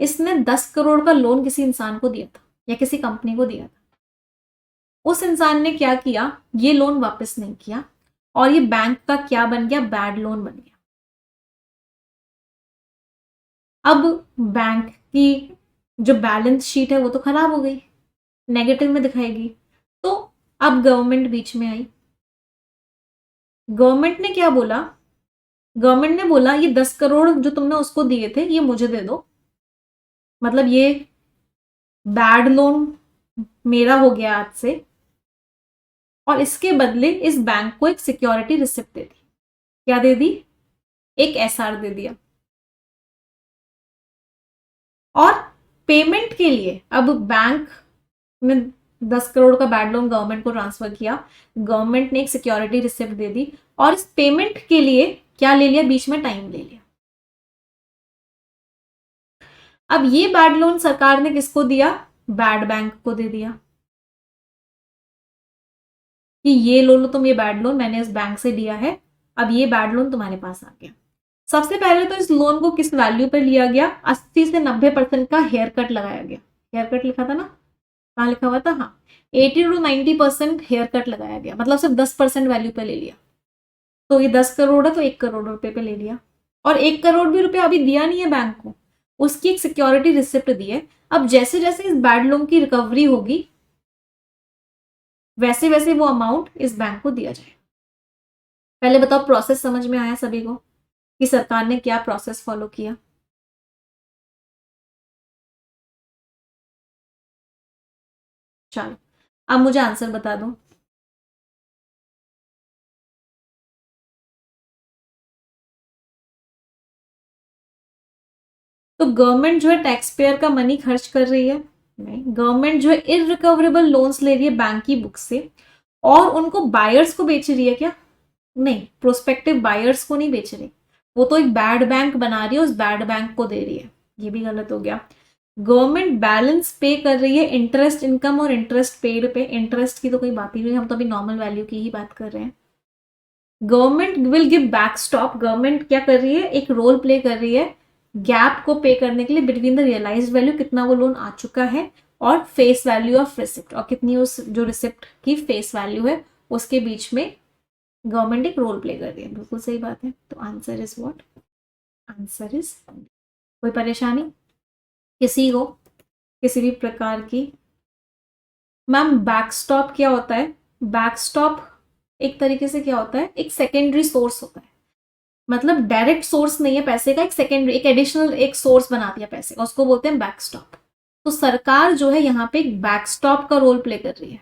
इसने 10 करोड़ का लोन किसी इंसान को दिया था या किसी कंपनी को दिया था। उस इंसान ने क्या किया, ये लोन वापस नहीं किया, और ये बैंक का क्या बन गया, बैड लोन बन गया। अब बैंक की जो बैलेंस शीट है वो तो खराब हो गई, नेगेटिव में दिखाएगी। तो अब गवर्नमेंट बीच में आई, गवर्नमेंट ने क्या बोला, गवर्नमेंट ने बोला ये 10 करोड़ जो तुमने उसको दिए थे ये मुझे दे दो, मतलब ये बैड लोन मेरा हो गया आज से, और इसके बदले इस बैंक को एक सिक्योरिटी रिसिप्ट दे दी। क्या दे दी, एक एसआर दे दिया। और पेमेंट के लिए अब बैंक ने 10 करोड़ का बैड लोन गवर्नमेंट को ट्रांसफर किया, गवर्नमेंट ने एक सिक्योरिटी रिसिप्ट दे दी, और इस पेमेंट के लिए क्या ले लिया, बीच में टाइम ले लिया। अब ये बैड लोन सरकार ने किसको दिया, बैड बैंक को दे दिया, कि ये लो लो तुम, ये बैड लोन मैंने इस बैंक से लिया है, अब ये बैड लोन तुम्हारे पास आ गया। सबसे पहले तो इस लोन को किस वैल्यू पर लिया गया, 80 से 90% का हेयर कट लगाया गया। हेयर कट लिखा था ना, कहाँ लिखा हुआ था, हाँ 80 to 90% हेयर कट लगाया गया, मतलब सिर्फ 10% वैल्यू पे ले लिया। तो ये 10 करोड़ है तो 1 करोड़ रुपए पे ले लिया, और 1 करोड़ भी रुपया अभी दिया नहीं है बैंक को, उसकी एक सिक्योरिटी रिसिप्ट दी है। अब जैसे जैसे इस बैड लोन की रिकवरी होगी वैसे वैसे वो अमाउंट इस बैंक को दिया जाए। पहले बताओ प्रोसेस समझ में आया सभी को कि सरकार ने क्या प्रोसेस फॉलो किया? चलो अब मुझे आंसर बता दो। तो गवर्नमेंट जो है टैक्स पेयर का मनी खर्च कर रही है? नहीं, गवर्नमेंट जो है इररिकवरेबल लोन्स ले रही है बैंक की बुक से, और उनको बायर्स को बेच रही है क्या? नहीं, प्रोस्पेक्टिव बायर्स को नहीं बेच रही, वो तो एक बैड बैंक बना रही है, उस बैड बैंक को दे रही है। ये भी गलत हो गया। गवर्नमेंट बैलेंस पे कर रही है इंटरेस्ट इनकम और इंटरेस्ट पेड पे। इंटरेस्ट की तो कोई बात ही नहीं, हम तो अभी नॉर्मल वैल्यू की ही बात कर रहे हैं। Government will give back stop, government क्या कर रही है, एक रोल प्ले कर रही है गैप को पे करने के लिए बिटवीन द रियलाइज्ड वैल्यू, कितना वो लोन आ चुका है, और फेस वैल्यू ऑफ रिसिप्ट, और कितनी उस जो रिसिप्ट की फेस वैल्यू है उसके बीच में गवर्नमेंट एक रोल प्ले कर रही है। बिल्कुल सही बात है। तो answer is what, answer is, कोई परेशानी किसी को, किसी भी प्रकार की? मैम बैकस्टॉप क्या होता है? बैकस्टॉप एक तरीके से क्या होता है, एक सेकेंडरी सोर्स होता है। मतलब डायरेक्ट सोर्स नहीं है पैसे का, एक सेकेंडरी, एक एडिशनल एक सोर्स बना दिया पैसे का, उसको बोलते हैं बैकस्टॉप। तो सरकार जो है यहाँ पे एक बैकस्टॉप का रोल प्ले कर रही है।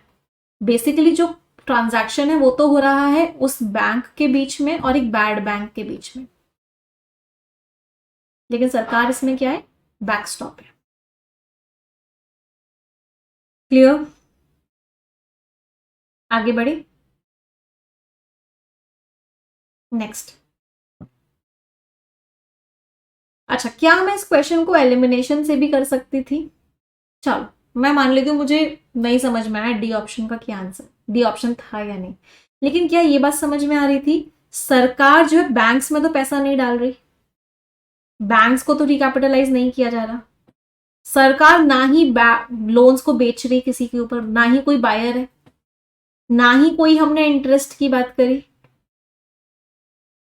बेसिकली जो ट्रांजैक्शन है वो तो हो रहा है उस बैंक के बीच में और एक बैड बैंक के बीच में, लेकिन सरकार इसमें क्या है, बैकस्टॉप है। क्लियर? आगे बढ़े, नेक्स्ट। अच्छा, क्या मैं इस क्वेश्चन को एलिमिनेशन से भी कर सकती थी? चलो मैं मान लेती हूँ मुझे नहीं समझ में आया डी ऑप्शन का क्या आंसर, डी ऑप्शन था या नहीं, लेकिन क्या ये बात समझ में आ रही थी, सरकार जो है बैंक्स में तो पैसा नहीं डाल रही, बैंक्स को तो रिकैपिटलाइज नहीं किया जा रहा, सरकार ना ही लोन्स को बेच रही किसी के ऊपर, ना ही कोई बायर है, ना ही कोई हमने इंटरेस्ट की बात करी।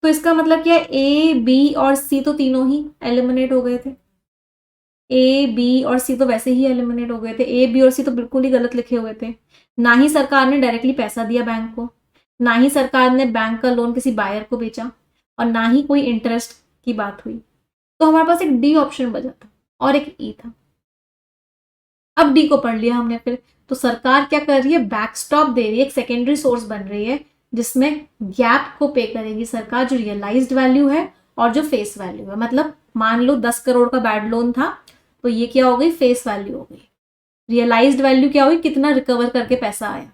तो इसका मतलब क्या है, ए बी और सी तो तीनों ही एलिमिनेट हो गए थे। ए बी और सी तो वैसे ही एलिमिनेट हो गए थे, ए बी और सी तो बिल्कुल ही गलत लिखे हुए थे। ना ही सरकार ने डायरेक्टली पैसा दिया बैंक को, ना ही सरकार ने बैंक का लोन किसी बायर को बेचा, और ना ही कोई इंटरेस्ट की बात हुई। तो हमारे पास एक डी ऑप्शन बचा था और एक ई था। अब डी को पढ़ लिया हमने फिर। तो सरकार क्या कर रही है, बैकस्टॉप दे रही है, एक सेकेंडरी सोर्स बन रही है जिसमें गैप को पे करेगी सरकार, जो रियलाइज्ड वैल्यू है और जो फेस वैल्यू है। मतलब मान लो 10 करोड़ का बैड लोन था, तो ये क्या हो गई, फेस वैल्यू हो गई। रियलाइज्ड वैल्यू क्या हुई, कितना रिकवर करके पैसा आया,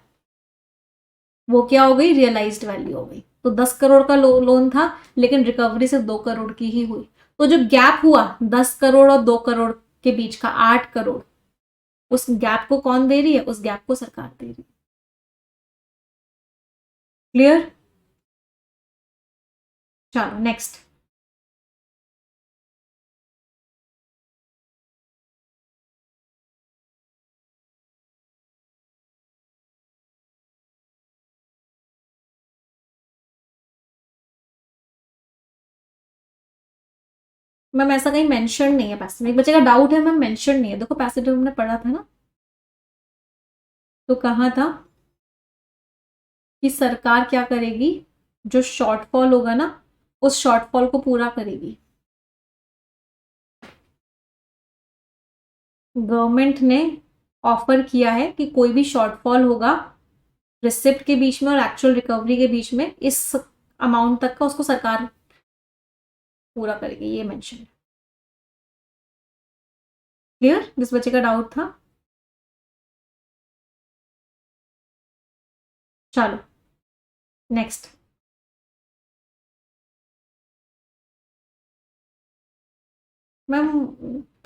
वो क्या हो गई, रियलाइज्ड वैल्यू हो गई। तो 10 करोड़ का लोन था, लेकिन रिकवरी सिर्फ 2 करोड़ की ही हुई। तो जो गैप हुआ 10 करोड़ और 2 करोड़ के बीच का, 8 करोड़, उस गैप को कौन दे रही है, उस गैप को सरकार दे रही है। क्लियर? चलो नेक्स्ट। मैम ऐसा कहीं मेंशन नहीं है पैसिव, एक बच्चे का डाउट है मैम, मेंशन नहीं है। देखो पैसिव हमने पढ़ा था ना, तो कहा था कि सरकार क्या करेगी, जो शॉर्टफॉल होगा ना उस शॉर्टफॉल को पूरा करेगी। गवर्नमेंट ने ऑफर किया है कि कोई भी शॉर्टफॉल होगा रिसिप्ट के बीच में और एक्चुअल रिकवरी के बीच में, इस अमाउंट तक का उसको सरकार पूरा करेगी, ये मेंशन है। क्लियर? जिस बच्चे का डाउट था। चलो नेक्स्ट। मैम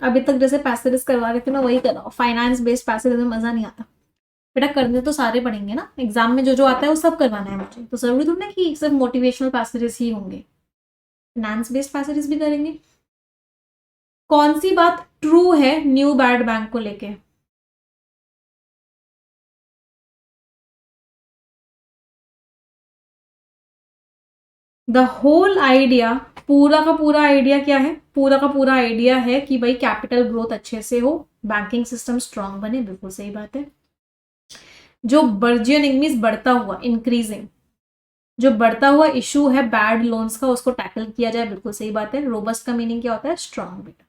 अभी तक जैसे पैसेज करवा रही थी मैं वही कर रहा हूँ, फाइनेंस बेस्ड पैसेज में मजा नहीं आता बेटा, करने तो सारे पढ़ेंगे ना, एग्जाम में जो जो आता है वो सब करवाना है मुझे, तो जरूरी थोड़ी ना कि सिर्फ मोटिवेशनल पैसेजेस ही होंगे, फाइनेंस बेस्ड पैसेजेस भी करेंगे। कौन सी बात ट्रू है न्यू बैड बैंक को लेके? द होल आइडिया, पूरा का पूरा आइडिया क्या है, पूरा का पूरा आइडिया है कि भाई कैपिटल ग्रोथ अच्छे से हो, बैंकिंग सिस्टम स्ट्रांग बने। बिल्कुल सही बात है। जो बर्जियनिंग मीन्स बढ़ता हुआ, इंक्रीजिंग, जो बढ़ता हुआ इशू है बैड लोन्स का उसको टैकल किया जाए। बिल्कुल सही बात है। रोबस्ट का मीनिंग क्या होता है, स्ट्रांग बेटा।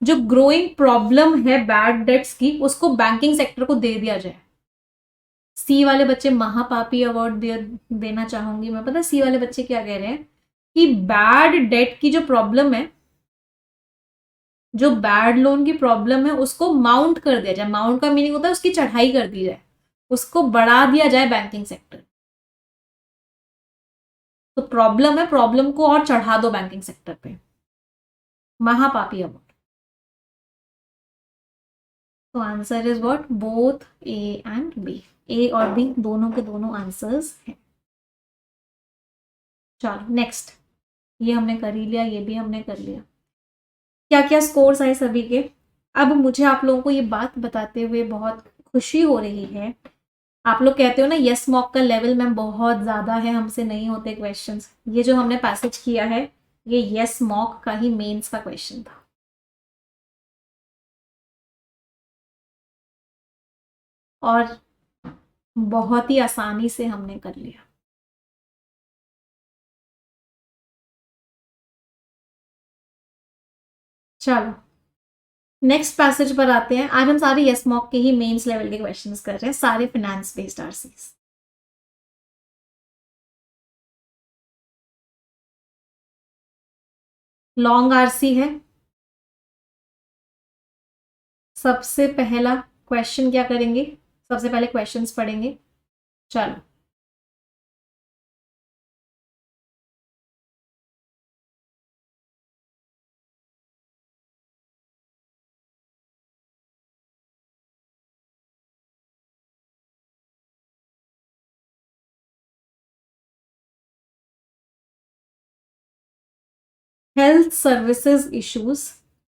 जो ग्रोइंग प्रॉब्लम है बैड डेट्स की उसको बैंकिंग सेक्टर को दे दिया जाए। सी वाले बच्चे महापापी अवार्ड देना चाहूंगी मैं। पता है सी वाले बच्चे क्या कह रहे हैं कि बैड डेट की जो प्रॉब्लम है, जो बैड लोन की प्रॉब्लम है उसको माउंट कर दिया जाए। माउंट का मीनिंग होता है उसकी चढ़ाई कर दी जाए, उसको बढ़ा दिया जाए बैंकिंग सेक्टर। तो प्रॉब्लम है, प्रॉब्लम को और चढ़ा दो बैंकिंग सेक्टर पे। महापापी अवार्ड। तो answer is what, both A and B. A और बी दोनों के दोनों आंसर्स हैं। चलो नेक्स्ट, ये हमने कर ही लिया, ये भी हमने कर लिया। क्या क्या स्कोर्स आए सभी के। अब मुझे आप लोगों को ये बात बताते हुए बहुत खुशी हो रही है, आप लोग कहते हो ना यस मॉक का लेवल मैम बहुत ज्यादा है, हमसे नहीं होते क्वेश्चंस। ये जो हमने पैसेज किया है ये यस मॉक का ही मेंस का क्वेश्चन था। और बहुत ही आसानी से हमने कर लिया। चलो नेक्स्ट पैसेज पर आते हैं। आज हम सारे यस मॉक के ही मेंस लेवल के क्वेश्चंस कर रहे हैं, सारे finance based RCs. Long RC है। सबसे पहला क्वेश्चन क्या करेंगे, सबसे पहले क्वेश्चंस पढ़ेंगे। चलो हेल्थ सर्विसेज इश्यूज,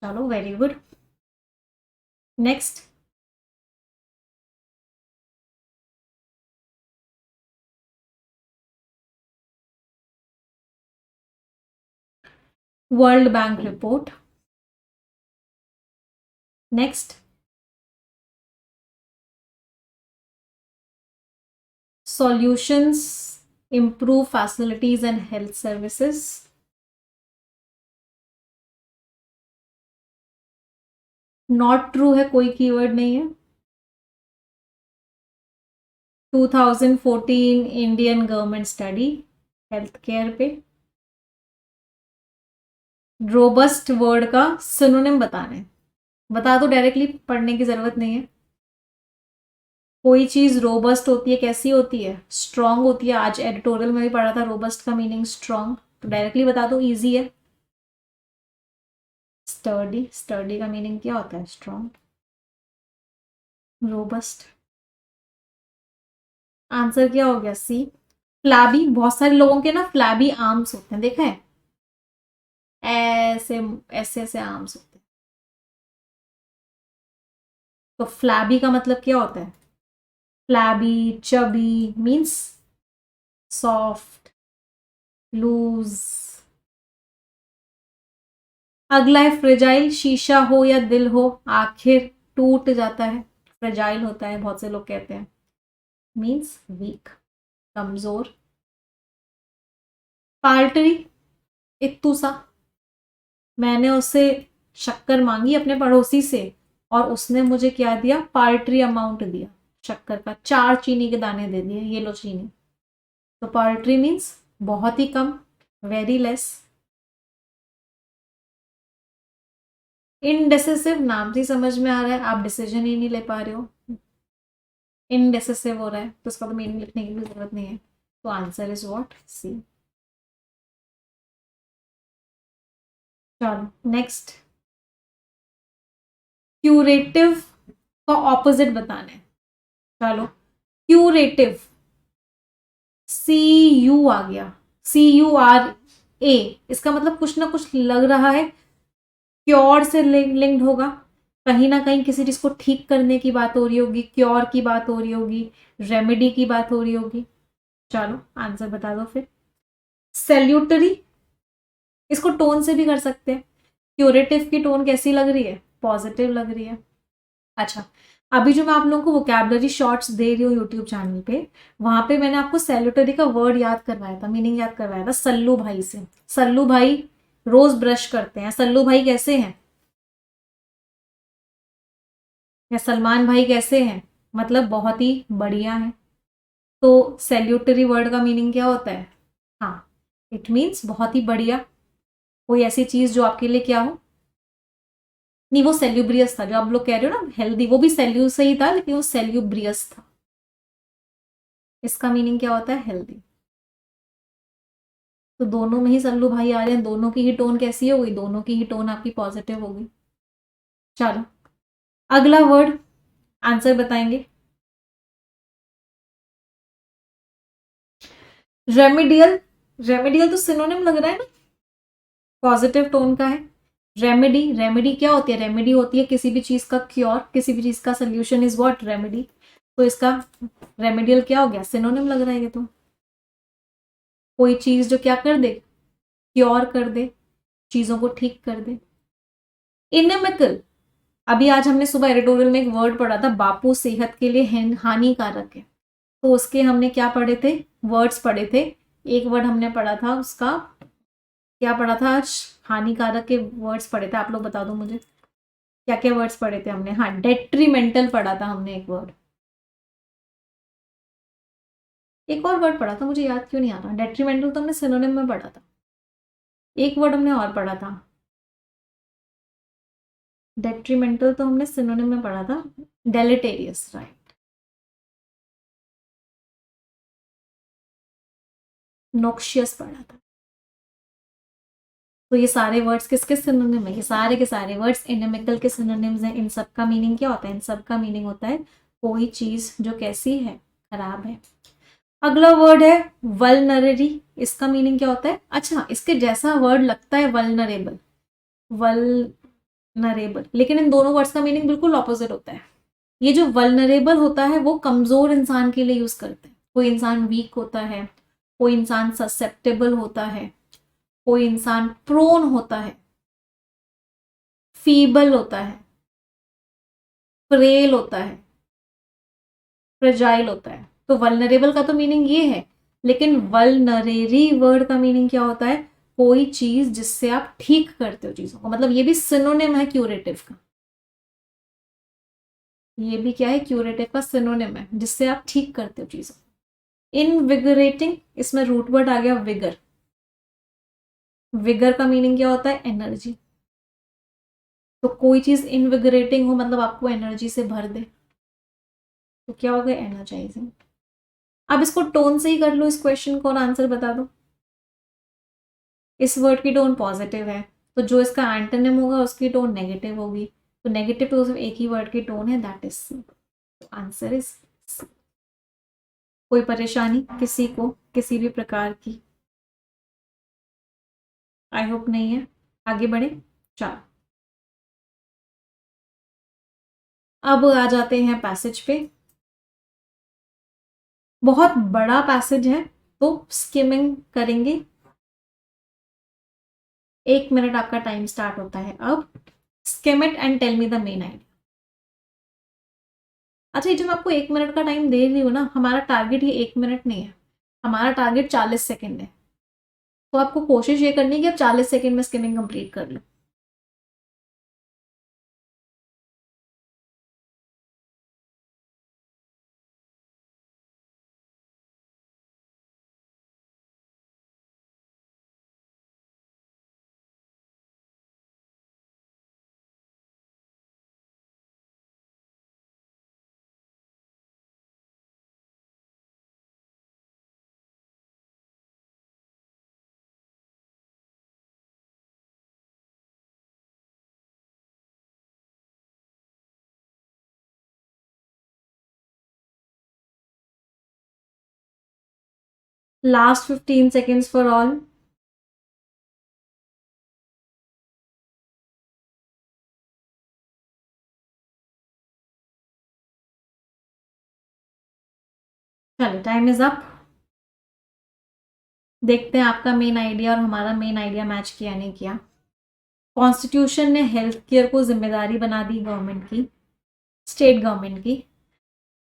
चलो very good. Next, world bank report. Next, solutions improve facilities and health services। Not true है, कोई कीवर्ड नहीं है। 2014 Indian government study health care पे। रोबस्ट वर्ड का सिनोनिम बताना है, बता दो डायरेक्टली, पढ़ने की जरूरत नहीं है। कोई चीज रोबस्ट होती है कैसी होती है, स्ट्रांग होती है। आज एडिटोरियल में भी पढ़ा था रोबस्ट का मीनिंग स्ट्रांग, तो डायरेक्टली बता दो, इजी है। स्टर्डी, स्टर्डी का मीनिंग क्या होता है, स्ट्रांग। रोबस्ट, आंसर क्या हो गया, सी। फ्लैबी, बहुत सारे लोगों के ना फ्लैबी आर्म्स होते हैं, देखा है, ऐसे ऐसे ऐसे आर्म्स होते हैं। तो फ्लैबी का मतलब क्या होता है, flabby chubby means soft, loose. अगला है फ्रेजाइल, शीशा हो या दिल हो आखिर टूट जाता है, फ्रेजाइल होता है, बहुत से लोग कहते हैं, मीन्स वीक, कमजोर। पार्टरी, इत्तू सा, मैंने उससे शक्कर मांगी अपने पड़ोसी से और उसने मुझे क्या दिया, पार्टरी अमाउंट दिया शक्कर का, 4 चीनी के दाने दे दिए, ये लो चीनी। तो पार्टरी मीन्स बहुत ही कम, वेरी लेस। इनडेसिसिव, नाम से समझ में आ रहा है आप डिसीजन ही नहीं ले पा रहे हो, इनडेसिसिव हो रहा है, तो उसका तो मीनिंग लिखने की भी जरूरत नहीं है। तो आंसर इज व्हाट, सी। चलो नेक्स्ट, क्यूरेटिव का ऑपोजिट बताना है। चलो क्यूरेटिव, सी यू आ गया, CURA, इसका मतलब कुछ ना कुछ लग रहा है क्योर से लिंक्ड होगा, कहीं ना कहीं किसी चीज को ठीक करने की बात हो रही होगी, क्योर की बात हो रही होगी, रेमेडी की बात हो रही होगी। चलो आंसर बता दो फिर। सेल्यूटरी, इसको टोन से भी कर सकते हैं, क्यूरेटिव की टोन कैसी लग रही है, पॉजिटिव लग रही है। अच्छा, अभी जो मैं आप लोगों को वोकैबलरी शॉर्ट्स दे रही हूँ यूट्यूब चैनल पे, वहां पे मैंने आपको सैल्यूटरी का वर्ड याद करवाया था, मीनिंग याद करवाया था सल्लू भाई से। सल्लू भाई रोज ब्रश करते हैं, सल्लू भाई कैसे हैं, या सलमान भाई कैसे हैं, मतलब बहुत ही बढ़िया है। तो सैल्यूटरी वर्ड का मीनिंग क्या होता है, हाँ, इट मीन्स बहुत ही बढ़िया, कोई ऐसी चीज जो आपके लिए क्या हो। नहीं, वो सेल्यूब्रियस था, जो आप लोग कह रहे हो ना हेल्दी, वो भी सेल्यू से ही था, लेकिन वो सेल्यूब्रियस था। इसका मीनिंग क्या होता है, हेल्दी। तो दोनों में ही सल्लू भाई आ रहे हैं, दोनों की ही टोन कैसी होगी, दोनों की ही टोन आपकी पॉजिटिव होगी। चलो अगला वर्ड, आंसर बताएंगे। रेमेडियल, रेमेडियल तो सिनोनिम लग रहा है ना, पॉजिटिव टोन का है। रेमेडी, रेमेडी क्या होती है? रेमेडी होती है किसी भी चीज का क्योर, किसी भी चीज का सोल्यूशन इज व्हाट? रेमेडी। तो इसका रेमेडियल क्या हो गया? सिनोनिम लग रहा है ये तो। कोई चीज जो क्या कर दे? क्योर कर दे, चीजों को ठीक कर दे। इनमिकल, अभी आज हमने सुबह एडिटोरियल में एक वर्ड पढ़ा था, बापू सेहत के लिए हानिकारक है। तो उसके हमने क्या पढ़े थे? वर्ड्स पढ़े थे। एक वर्ड हमने पढ़ा था उसका, क्या पढ़ा था आज? हानिकारक के वर्ड्स पढ़े थे, आप लोग बता दो मुझे क्या क्या वर्ड्स पढ़े थे हमने। हाँ, डेट्रीमेंटल पढ़ा था हमने एक वर्ड। एक और वर्ड पढ़ा था, मुझे याद क्यों नहीं आ रहा। डेट्रीमेंटल तो हमने सिनोनिम में पढ़ा था। एक वर्ड हमने और पढ़ा था, डेट्रीमेंटल तो हमने सिनोनिम में पढ़ा था, डेलेटेरियस, राइट। नोक्शियस पढ़ा था। तो ये सारे वर्ड्स किसके सिनोनिम है? ये सारे के सारे वर्ड्स इनमिकल के सिनोनिम्स हैं। इन सब का मीनिंग क्या होता है? इन सब का मीनिंग होता है कोई चीज जो कैसी है? खराब है। अगला वर्ड है वल्नररी। इसका मीनिंग क्या होता है? अच्छा, इसके जैसा वर्ड लगता है वल्नरेबल, वल्नरेबल, लेकिन इन दोनों वर्ड्स का मीनिंग बिल्कुल ऑपोजिट होता है। ये जो वल्नरेबल होता है वो कमजोर इंसान के लिए यूज करते हैं। कोई इंसान वीक होता है, कोई इंसान ससेप्टेबल होता है, कोई इंसान प्रोन होता है, फीबल होता है, फ्रेल होता है, फ्रेजाइल होता है। तो वल्नरेबल का तो मीनिंग ये है, लेकिन वल्नरेरी वर्ड का मीनिंग क्या होता है? कोई चीज जिससे आप ठीक करते हो चीजों को, मतलब ये भी सिनोनिम है क्यूरेटिव का। ये भी क्या है? क्यूरेटिव का सिनोनिम है, जिससे आप ठीक करते हो चीजों। इनविगरेटिंग, इसमें रूट वर्ड आ गया विगर। विगर का मीनिंग क्या होता है? एनर्जी। तो कोई चीज इनविगरेटिंग हो मतलब आपको एनर्जी से भर दे, तो क्या हो गया? एनर्जाइजिंग। अब इसको टोन से ही कर लो इस क्वेश्चन को और आंसर बता दो। इस वर्ड की टोन पॉजिटिव है, तो जो इसका एंटोनिम होगा उसकी टोन नेगेटिव होगी। तो नेगेटिव तो सिर्फ एक ही वर्ड की टोन है, दैट इज सी। तो आंसर इज सी। कोई परेशानी किसी को किसी भी प्रकार की? आई होप नहीं है। आगे बढ़े। चलो, अब आ जाते हैं पैसेज पे। बहुत बड़ा पैसेज है तो स्किमिंग करेंगे। 1 मिनट आपका टाइम स्टार्ट होता है अब। Skim it and tell me the main idea. अच्छा, ये जो मैं आपको 1 मिनट का टाइम दे रही हूँ ना, हमारा टारगेट ये 1 मिनट नहीं है, हमारा टारगेट 40 सेकेंड है। तो आपको कोशिश ये करनी है कि आप 40 सेकेंड में स्किमिंग कंप्लीट कर लो। Last 15 seconds for all. चलिए, टाइम इज अप। देखते हैं आपका मेन आइडिया और हमारा मेन आइडिया मैच किया नहीं किया। कॉन्स्टिट्यूशन ने हेल्थ केयर को जिम्मेदारी बना दी गवर्नमेंट की, स्टेट गवर्नमेंट की।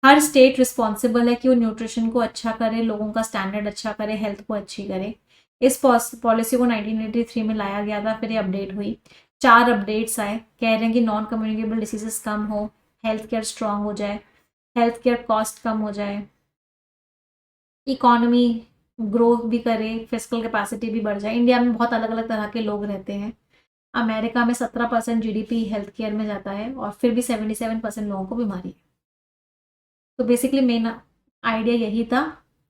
हर स्टेट रिस्पॉन्सिबल है कि वो न्यूट्रिशन को अच्छा करे, लोगों का स्टैंडर्ड अच्छा करे, हेल्थ को अच्छी करे। इस पॉलिसी को 1983 में लाया गया था, फिर ये अपडेट हुई। 4 अपडेट्स आए, कह रहे हैं कि नॉन कम्युनिकेबल डिसीजेस कम हो, हेल्थ केयर स्ट्रांग हो जाए, हेल्थ केयर कॉस्ट कम हो जाए, इकोनॉमी ग्रो भी करे, फिजिकल कैपेसिटी भी बढ़ जाए। इंडिया में बहुत अलग अलग तरह के लोग रहते हैं। अमेरिका में 17% जीडीपी हेल्थ केयर में जाता है और फिर भी 77% लोगों को बीमारी है। तो बेसिकली मेन आइडिया यही था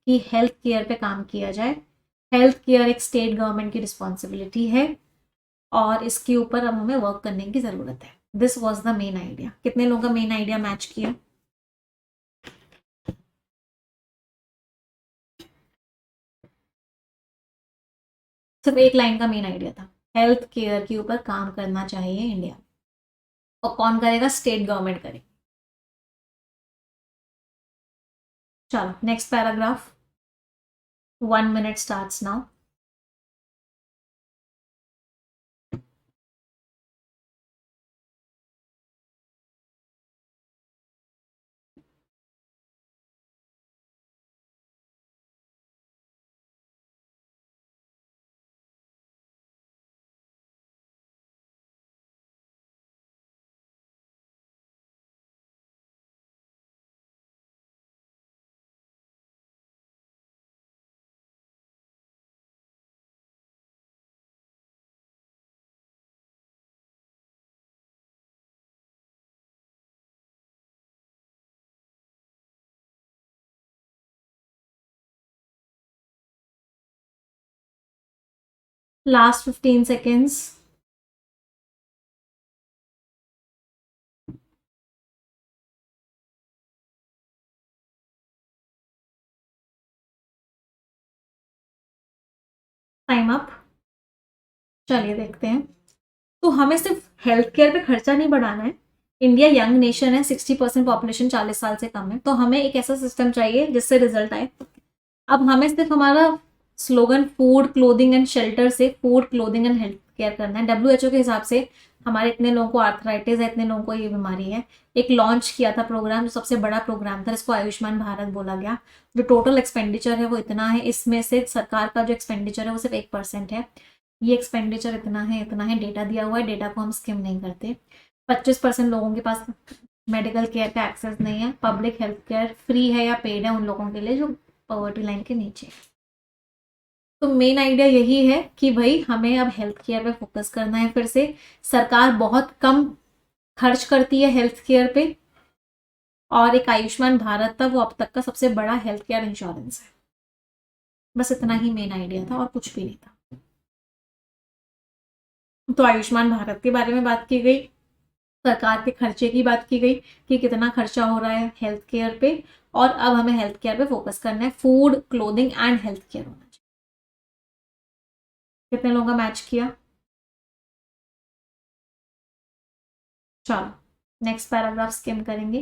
कि हेल्थ केयर पे काम किया जाए। हेल्थ केयर एक स्टेट गवर्नमेंट की रिस्पॉन्सिबिलिटी है और इसके ऊपर अब हमें वर्क करने की ज़रूरत है। This was the main idea. कितने लोगों का मेन आइडिया मैच किया? सिर्फ एक लाइन का मेन आइडिया था, हेल्थ केयर के ऊपर काम करना चाहिए इंडिया। और कौन करेगा? स्टेट गवर्नमेंट करेगी। चलो next paragraph, 1 minute starts now. Last 15 seconds। Time up. चलिए देखते हैं। तो हमें सिर्फ हेल्थ केयर पे खर्चा नहीं बढ़ाना है। इंडिया यंग नेशन है, 60% पॉपुलेशन 40 साल से कम है, तो हमें एक ऐसा सिस्टम चाहिए जिससे रिजल्ट आए। अब हमें सिर्फ हमारा slogan food clothing and shelter से food clothing and health care करना है। WHO के हिसाब से हमारे इतने लोगों को आर्थराइटिस है, इतने लोगों को ये बीमारी है। एक लॉन्च किया था प्रोग्राम, जो सबसे बड़ा प्रोग्राम था, इसको आयुष्मान भारत बोला गया। जो टोटल एक्सपेंडिचर है वो इतना है, इसमें से सरकार का जो एक्सपेंडिचर है वो सिर्फ 1% है। ये एक्सपेंडिचर इतना है, डेटा दिया हुआ है, डेटा को हम स्किम नहीं करते। 25% लोगों के पास मेडिकल केयर का एक्सेस नहीं है। पब्लिक हेल्थ केयर फ्री है या पेड है उन लोगों के लिए जो पॉवर्टी लाइन के नीचे। तो मेन आइडिया यही है कि भाई हमें अब हेल्थ केयर पे फोकस करना है। फिर से सरकार बहुत कम खर्च करती है हेल्थ केयर पे, और एक आयुष्मान भारत था, वो अब तक का सबसे बड़ा हेल्थ केयर इंश्योरेंस है। बस इतना ही मेन आइडिया था और कुछ भी नहीं था। तो आयुष्मान भारत के बारे में बात की गई, सरकार के खर्चे की बात की गई कि कितना खर्चा हो रहा है हेल्थ केयर पे, और अब हमें हेल्थ केयर पे फोकस करना है। Food clothing and health care होना चाहिए। कितने लोगों का मैच किया? चलो नेक्स्ट पैराग्राफ स्किम करेंगे।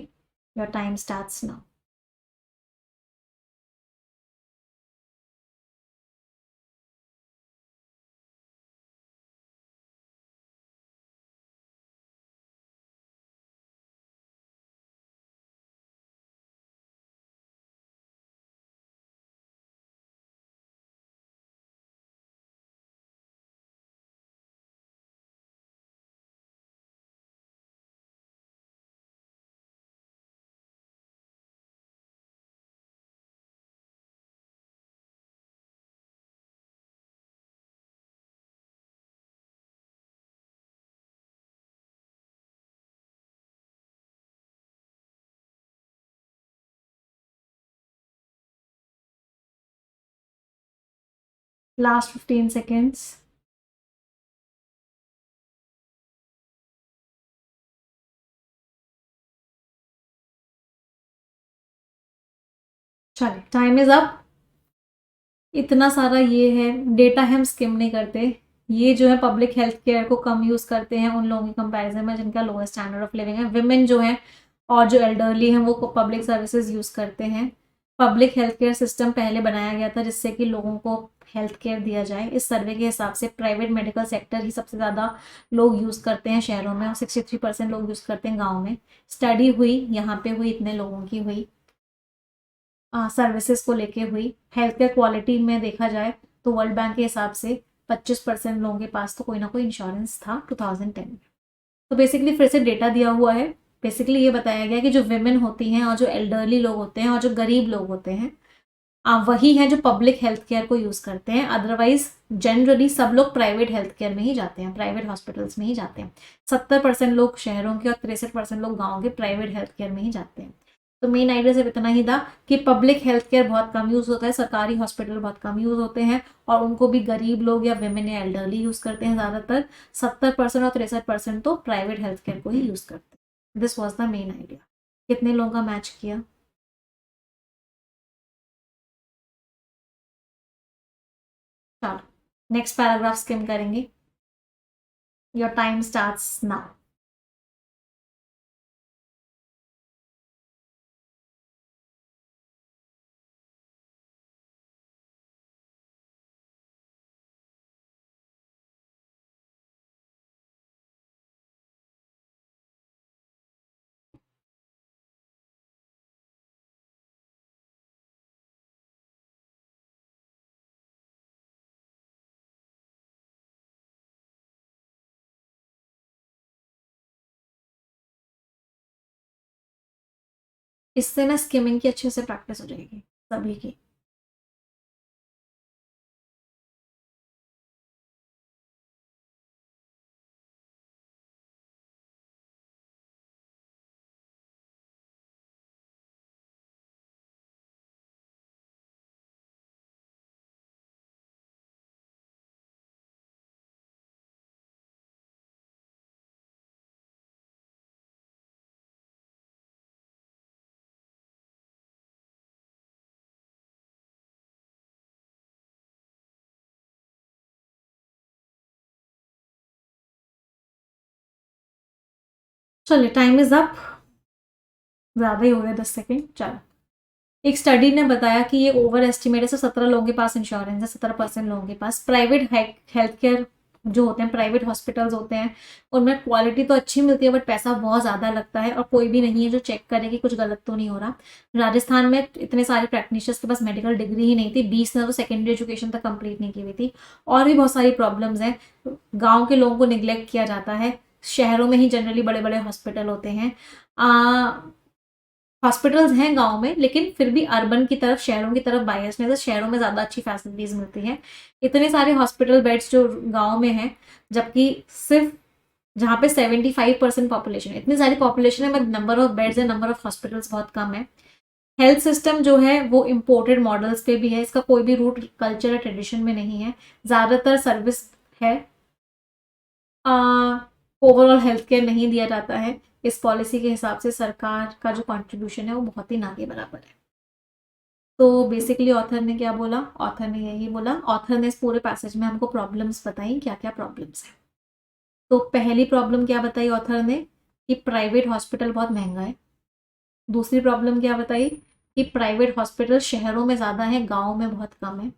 Your time starts now. Last 15 seconds। चलिए टाइम इज अप। इतना सारा ये है डेटा है, हम स्किम नहीं करते। ये जो है पब्लिक हेल्थ केयर को कम यूज करते हैं उन लोगों के कंपैरिजन में जिनका लोएस्ट स्टैंडर्ड ऑफ लिविंग है। विमेन जो है और जो एल्डरली हैं वो पब्लिक सर्विसेज यूज करते हैं। पब्लिक हेल्थ केयर सिस्टम पहले बनाया गया था जिससे कि लोगों को हेल्थ केयर दिया जाए। इस सर्वे के हिसाब से प्राइवेट मेडिकल सेक्टर ही सबसे ज़्यादा लोग यूज़ करते हैं शहरों में, और 63% लोग यूज़ करते हैं गाँव में। स्टडी हुई यहाँ पे हुई, इतने लोगों की हुई, सर्विसेज को लेके हुई। हेल्थ केयर क्वालिटी में देखा जाए तो वर्ल्ड बैंक के हिसाब से 25% लोगों के पास तो कोई ना कोई इंश्योरेंस था 2010 में। तो बेसिकली फिर से डेटा दिया हुआ है। बेसिकली ये बताया गया कि जो विमेन होती हैं और जो एल्डरली लोग होते हैं और जो गरीब लोग होते हैं, वही हैं जो पब्लिक हेल्थ केयर को यूज़ करते हैं। अदरवाइज जनरली सब लोग प्राइवेट हेल्थ केयर में ही जाते हैं, प्राइवेट हॉस्पिटल्स में ही जाते हैं। 70% लोग शहरों के और 63% लोग गाँव के प्राइवेट हेल्थ केयर में ही जाते हैं। तो मेन आइडिया सिर्फ इतना ही था कि पब्लिक हेल्थ केयर बहुत कम यूज़ होता है, सरकारी हॉस्पिटल बहुत कम यूज़ होते हैं, और उनको भी गरीब लोग या विमेन या एल्डरली यूज़ करते हैं ज़्यादातर। 70% और 63% तो प्राइवेट हेल्थ केयर को ही यूज़ करते हैं। This was the main idea. कितने लोगों का मैच किया? चलो नेक्स्ट पैराग्राफ स्किम करेंगे। Your time starts now. इससे ना स्किमिंग की अच्छे से प्रैक्टिस हो जाएगी सभी की। चलिए, टाइम इज अप। ज़्यादा ही हो गया 10 सेकेंड। चलो, एक स्टडी ने बताया कि ये ओवर एस्टिमेट है। 17 लोगों के पास इंश्योरेंस है, 17% लोगों के पास। प्राइवेट हेल्थ केयर जो होते हैं, प्राइवेट हॉस्पिटल्स होते हैं, उनमें क्वालिटी तो अच्छी मिलती है बट पैसा बहुत ज़्यादा लगता है और कोई भी नहीं है जो चेक करे कि कुछ गलत तो नहीं हो रहा। राजस्थान में इतने सारे प्रैक्टिशनर्स के पास मेडिकल डिग्री ही नहीं थी, 20 ने तो सेकेंडरी एजुकेशन तक कंप्लीट नहीं की हुई थी। और भी बहुत सारी प्रॉब्लम्स हैं। गाँव के लोगों को निग्लेक्ट किया जाता है। शहरों में ही जनरली बड़े बड़े हॉस्पिटल होते हैं। हॉस्पिटल्स हैं गाँव में, लेकिन फिर भी अर्बन की तरफ, शहरों की तरफ बायस है, तो शहरों में ज़्यादा अच्छी फैसिलिटीज़ मिलती हैं। इतने सारे हॉस्पिटल बेड्स जो गाँव में हैं, जबकि सिर्फ जहाँ पे 75% पॉपुलेशन है, इतनी सारी पॉपुलेशन है, बट नंबर ऑफ बेड्स है, नंबर ऑफ हॉस्पिटल्स बहुत कम है। हेल्थ सिस्टम जो है वो इम्पोर्टेड मॉडल्स पे भी है, इसका कोई भी रूट कल्चर या ट्रेडिशन में नहीं है। ज़्यादातर सर्विस है, ओवरऑल हेल्थ केयर नहीं दिया जाता है। इस पॉलिसी के हिसाब से सरकार का जो कंट्रीब्यूशन है वो बहुत ही ना के बराबर है। तो बेसिकली ऑथर ने क्या बोला? ऑथर ने यही बोला, ऑथर ने इस पूरे पैसेज में हमको प्रॉब्लम्स बताई, क्या क्या प्रॉब्लम्स है। तो पहली प्रॉब्लम क्या बताई ऑथर ने? कि प्राइवेट हॉस्पिटल बहुत महंगा है। दूसरी प्रॉब्लम क्या बताई? कि प्राइवेट हॉस्पिटल शहरों में ज़्यादा है, गाँव में बहुत कम है।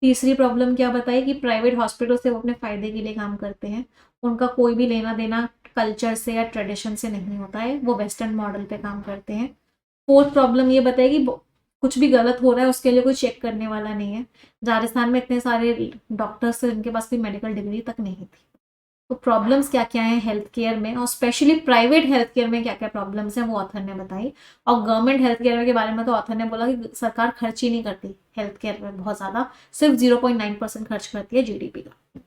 तीसरी प्रॉब्लम क्या बताई? कि प्राइवेट हॉस्पिटल से वो अपने फ़ायदे के लिए काम करते हैं, उनका कोई भी लेना देना कल्चर से या ट्रेडिशन से नहीं होता है, वो वेस्टर्न मॉडल पे काम करते हैं। फोर्थ प्रॉब्लम ये बताई कि कुछ भी गलत हो रहा है उसके लिए कोई चेक करने वाला नहीं है। राजस्थान में इतने सारे डॉक्टर्स थे जिनके पास कोई मेडिकल डिग्री तक नहीं थी। तो प्रॉब्लम्स क्या क्या हैं हेल्थ केयर में, और स्पेशली प्राइवेट हेल्थ केयर में क्या क्या प्रॉब्लम्स हैं, वो ऑथर ने बताई। और गवर्नमेंट हेल्थ केयर के बारे में तो ऑथर ने बोला कि सरकार खर्च ही नहीं करती हेल्थ केयर में बहुत ज़्यादा, सिर्फ 0.9% खर्च करती है जीडीपी का।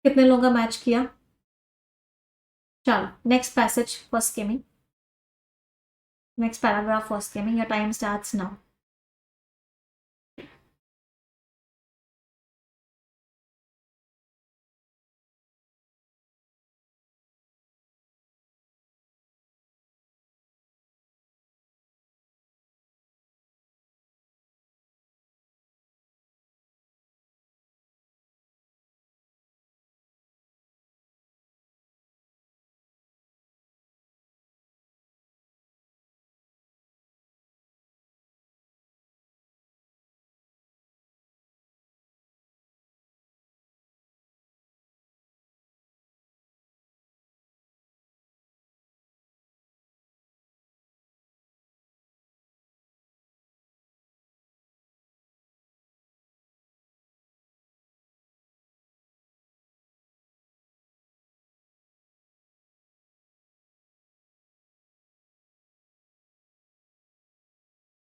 कितने लोगों का मैच किया? चलो, next passage for skimming, next paragraph for skimming. Your time starts now.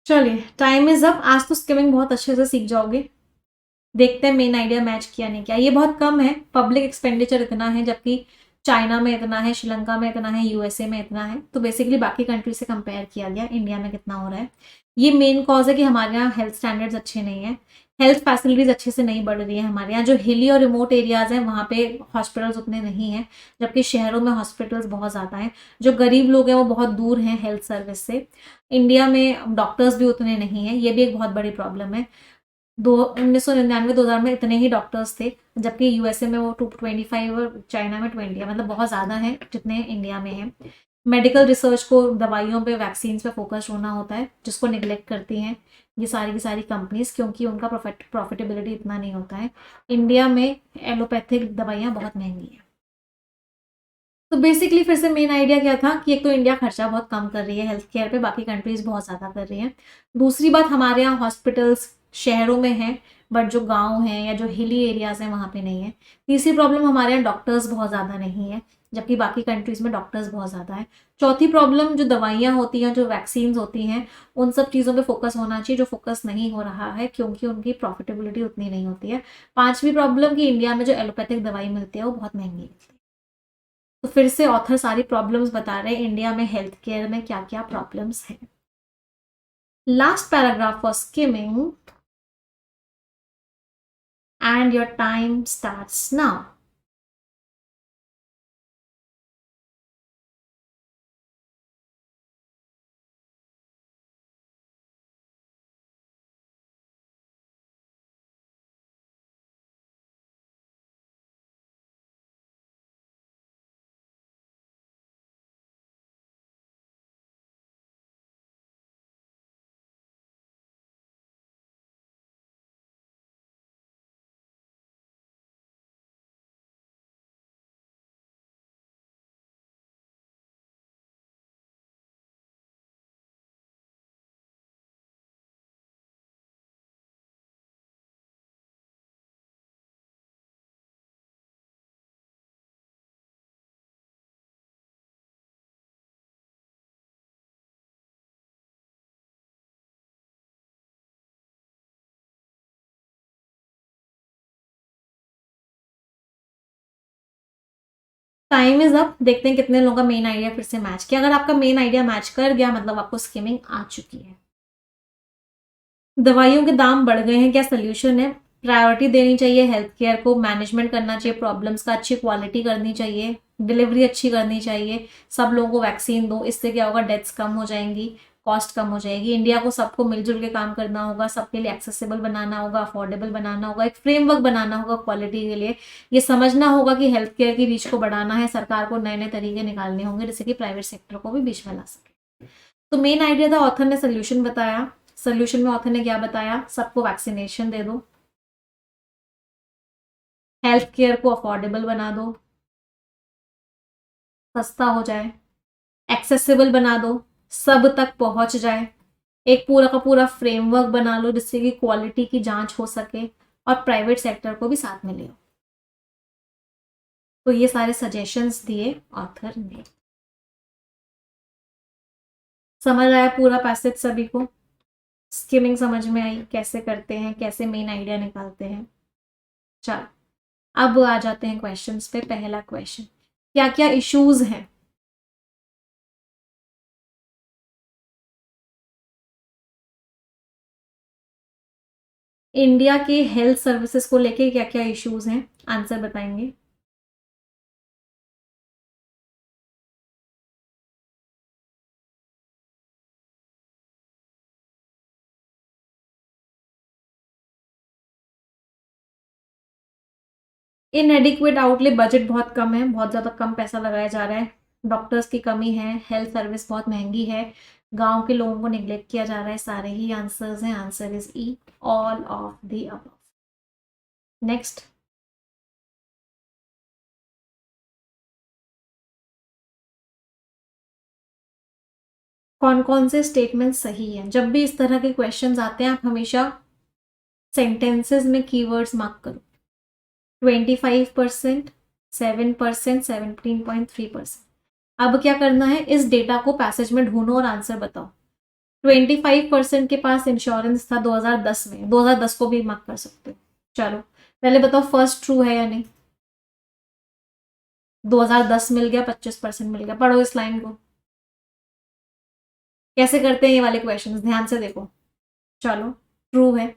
चलिए, टाइम इज अप। आज तो स्किमिंग बहुत अच्छे से सीख जाओगे। देखते हैं मेन आइडिया मैच किया नहीं क्या। ये बहुत कम है, पब्लिक एक्सपेंडिचर इतना है, जबकि चाइना में इतना है, श्रीलंका में इतना है, यूएसए में इतना है। तो बेसिकली बाकी कंट्री से कंपेयर किया गया, इंडिया में कितना हो रहा है। ये मेन कॉज है कि हमारे यहाँ हेल्थ स्टैंडर्ड्स अच्छे नहीं है, हेल्थ फैसिलिटीज़ अच्छे से नहीं बढ़ रही है। हमारे यहाँ जो हिली और रिमोट एरियाज़ हैं वहाँ पे हॉस्पिटल्स उतने नहीं हैं, जबकि शहरों में हॉस्पिटल्स बहुत ज़्यादा हैं। जो गरीब लोग हैं वो बहुत दूर हैं हेल्थ सर्विस से। इंडिया में डॉक्टर्स भी उतने नहीं हैं, ये भी एक बहुत बड़ी प्रॉब्लम है। 1999 2000 में इतने ही डॉक्टर्स थे, जबकि यूएसए में वो 225 और चाइना में 20 है, मतलब बहुत ज़्यादा है जितने इंडिया में है। मेडिकल रिसर्च को दवाइयों पे वैक्सीन पे फोकस होना होता है, जिसको निगलेक्ट करती हैं ये सारी की सारी कंपनीज, क्योंकि उनका प्रॉफिटेबिलिटी इतना नहीं होता है। इंडिया में एलोपैथिक दवाइयाँ बहुत महंगी हैं। तो बेसिकली फिर से मेन आइडिया क्या था कि एक तो इंडिया खर्चा बहुत कम कर रही है हेल्थ केयर पे, बाकी कंट्रीज बहुत ज़्यादा कर रही हैं। दूसरी बात, हमारे यहाँ हॉस्पिटल्स शहरों में हैं, बट जो गांव हैं या जो हिली एरियाज हैं वहाँ पे नहीं है। तीसरी प्रॉब्लम, हमारे यहाँ डॉक्टर्स बहुत ज़्यादा नहीं है, जबकि बाकी कंट्रीज में डॉक्टर्स बहुत ज़्यादा है। चौथी प्रॉब्लम, जो दवाइयाँ होती हैं, जो वैक्सीन होती हैं, उन सब चीज़ों पे फोकस होना चाहिए, जो फोकस नहीं हो रहा है क्योंकि उनकी प्रॉफिटेबिलिटी उतनी नहीं होती है। पांचवी प्रॉब्लम कि इंडिया में जो एलोपैथिक दवाई मिलती है वो बहुत महंगी मिलती है। तो फिर से ऑथर सारी प्रॉब्लम्स बता रहे हैं इंडिया में हेल्थ केयर में क्या क्या प्रॉब्लम्स हैं। Last paragraph for skimming, and your time starts now. Time is up. देखते हैं कितने लोगों का मेन आइडिया फिर से मैच किया। अगर आपका मेन आइडिया मैच कर गया, मतलब आपको स्किमिंग आ चुकी है। दवाइयों के दाम बढ़ गए हैं, क्या सोल्यूशन है? प्रायोरिटी देनी चाहिए हेल्थ केयर को, मैनेजमेंट करना चाहिए प्रॉब्लम्स का, अच्छी क्वालिटी करनी चाहिए, डिलीवरी अच्छी करनी चाहिए, सब लोगों को वैक्सीन दो। इससे क्या होगा, डेथ्स कम हो जाएंगी, कॉस्ट कम हो जाएगी। इंडिया को सबको मिलजुल के काम करना होगा, सबके लिए एक्सेसिबल बनाना होगा, अफोर्डेबल बनाना होगा, एक फ्रेमवर्क बनाना होगा क्वालिटी के लिए। ये समझना होगा कि हेल्थ केयर की रीच को बढ़ाना है, सरकार को नए नए तरीके निकालने होंगे जिससे कि प्राइवेट सेक्टर को भी बीच में ला सके। तो मेन आइडिया था, ऑथर ने सोल्यूशन बताया। सोल्यूशन में ऑथर ने क्या बताया, सबको वैक्सीनेशन दे दो, हेल्थ केयर को अफोर्डेबल बना दो, सस्ता हो जाए, एक्सेसिबल बना दो, सब तक पहुंच जाए, एक पूरा का पूरा फ्रेमवर्क बना लो जिससे कि क्वालिटी की जांच हो सके और प्राइवेट सेक्टर को भी साथ में ले। तो ये सारे सजेशंस दिए ऑथर ने। समझ आया पूरा पैसेज सभी को? स्किमिंग समझ में आई कैसे करते हैं, कैसे मेन आइडिया निकालते हैं? चलो अब आ जाते हैं क्वेश्चंस पे। पहला क्वेश्चन, क्या क्या इश्यूज हैं? इंडिया के हेल्थ सर्विसेज को लेके क्या क्या इश्यूज हैं, आंसर बताएंगे। इनएडिक्वेट आउटले, बजट बहुत कम है, बहुत ज़्यादा कम पैसा लगाया जा रहा है। डॉक्टर्स की कमी है, हेल्थ सर्विस बहुत महंगी है, गांव के लोगों को निग्लेक्ट किया जा रहा है। सारे ही आंसर्स हैं, answer is E, all of the above. Next, कौन कौन से स्टेटमेंट सही हैं? जब भी इस तरह के क्वेश्चंस आते हैं, आप हमेशा सेंटेंसेस में कीवर्ड्स मार्क करो। 25%, 7%, 17.3%। अब क्या करना है, इस डेटा को पैसेज में ढूंढो और आंसर बताओ। 25% के पास इंश्योरेंस था 2010 में, 2010 को भी मार्क कर सकते हो। चलो पहले बताओ फर्स्ट ट्रू है या नहीं? 2010 मिल गया, 25% मिल गया। पढ़ो इस लाइन को, कैसे करते हैं ये वाले क्वेश्चन, ध्यान से देखो। चलो ट्रू है।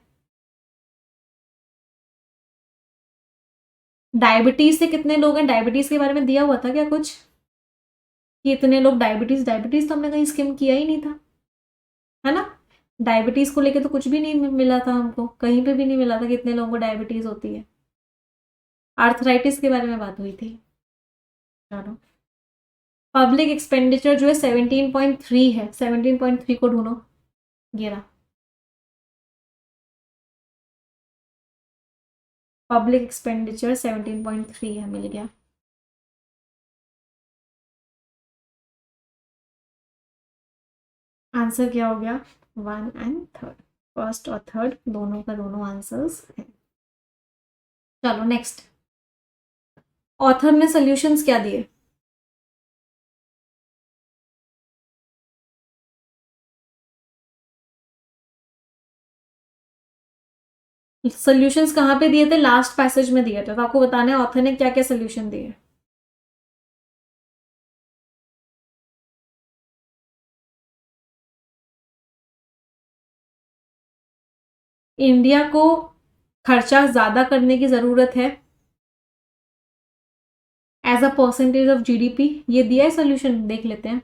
डायबिटीज से कितने लोग हैं? डायबिटीज के बारे में दिया हुआ था क्या कुछ, कि इतने लोग डायबिटीज? डायबिटीज तो हमने कहीं स्किम किया ही नहीं था, है ना? डायबिटीज को लेके तो कुछ भी नहीं मिला था हमको, कहीं पे भी नहीं मिला था कितने लोगों को डायबिटीज होती है। आर्थराइटिस के बारे में बात हुई थी। चलो, पब्लिक एक्सपेंडिचर जो है 17.3 है, 17.3 को ढूंढो। 11। पब्लिक एक्सपेंडिचर 17.3 है, मिल गया। आंसर क्या हो गया? 1 एंड 3rd, फर्स्ट और थर्ड दोनों का दोनों आंसर्स हैं। चलो नेक्स्ट, ऑथर ने सॉल्यूशंस क्या दिए? सॉल्यूशंस कहाँ पे दिए थे? लास्ट पैसेज में दिए थे, तो आपको बताना है ऑथर ने क्या क्या सॉल्यूशन दिए। इंडिया को खर्चा ज्यादा करने की जरूरत है as a percentage of GDP, ये दिया है सोल्यूशन, देख लेते हैं।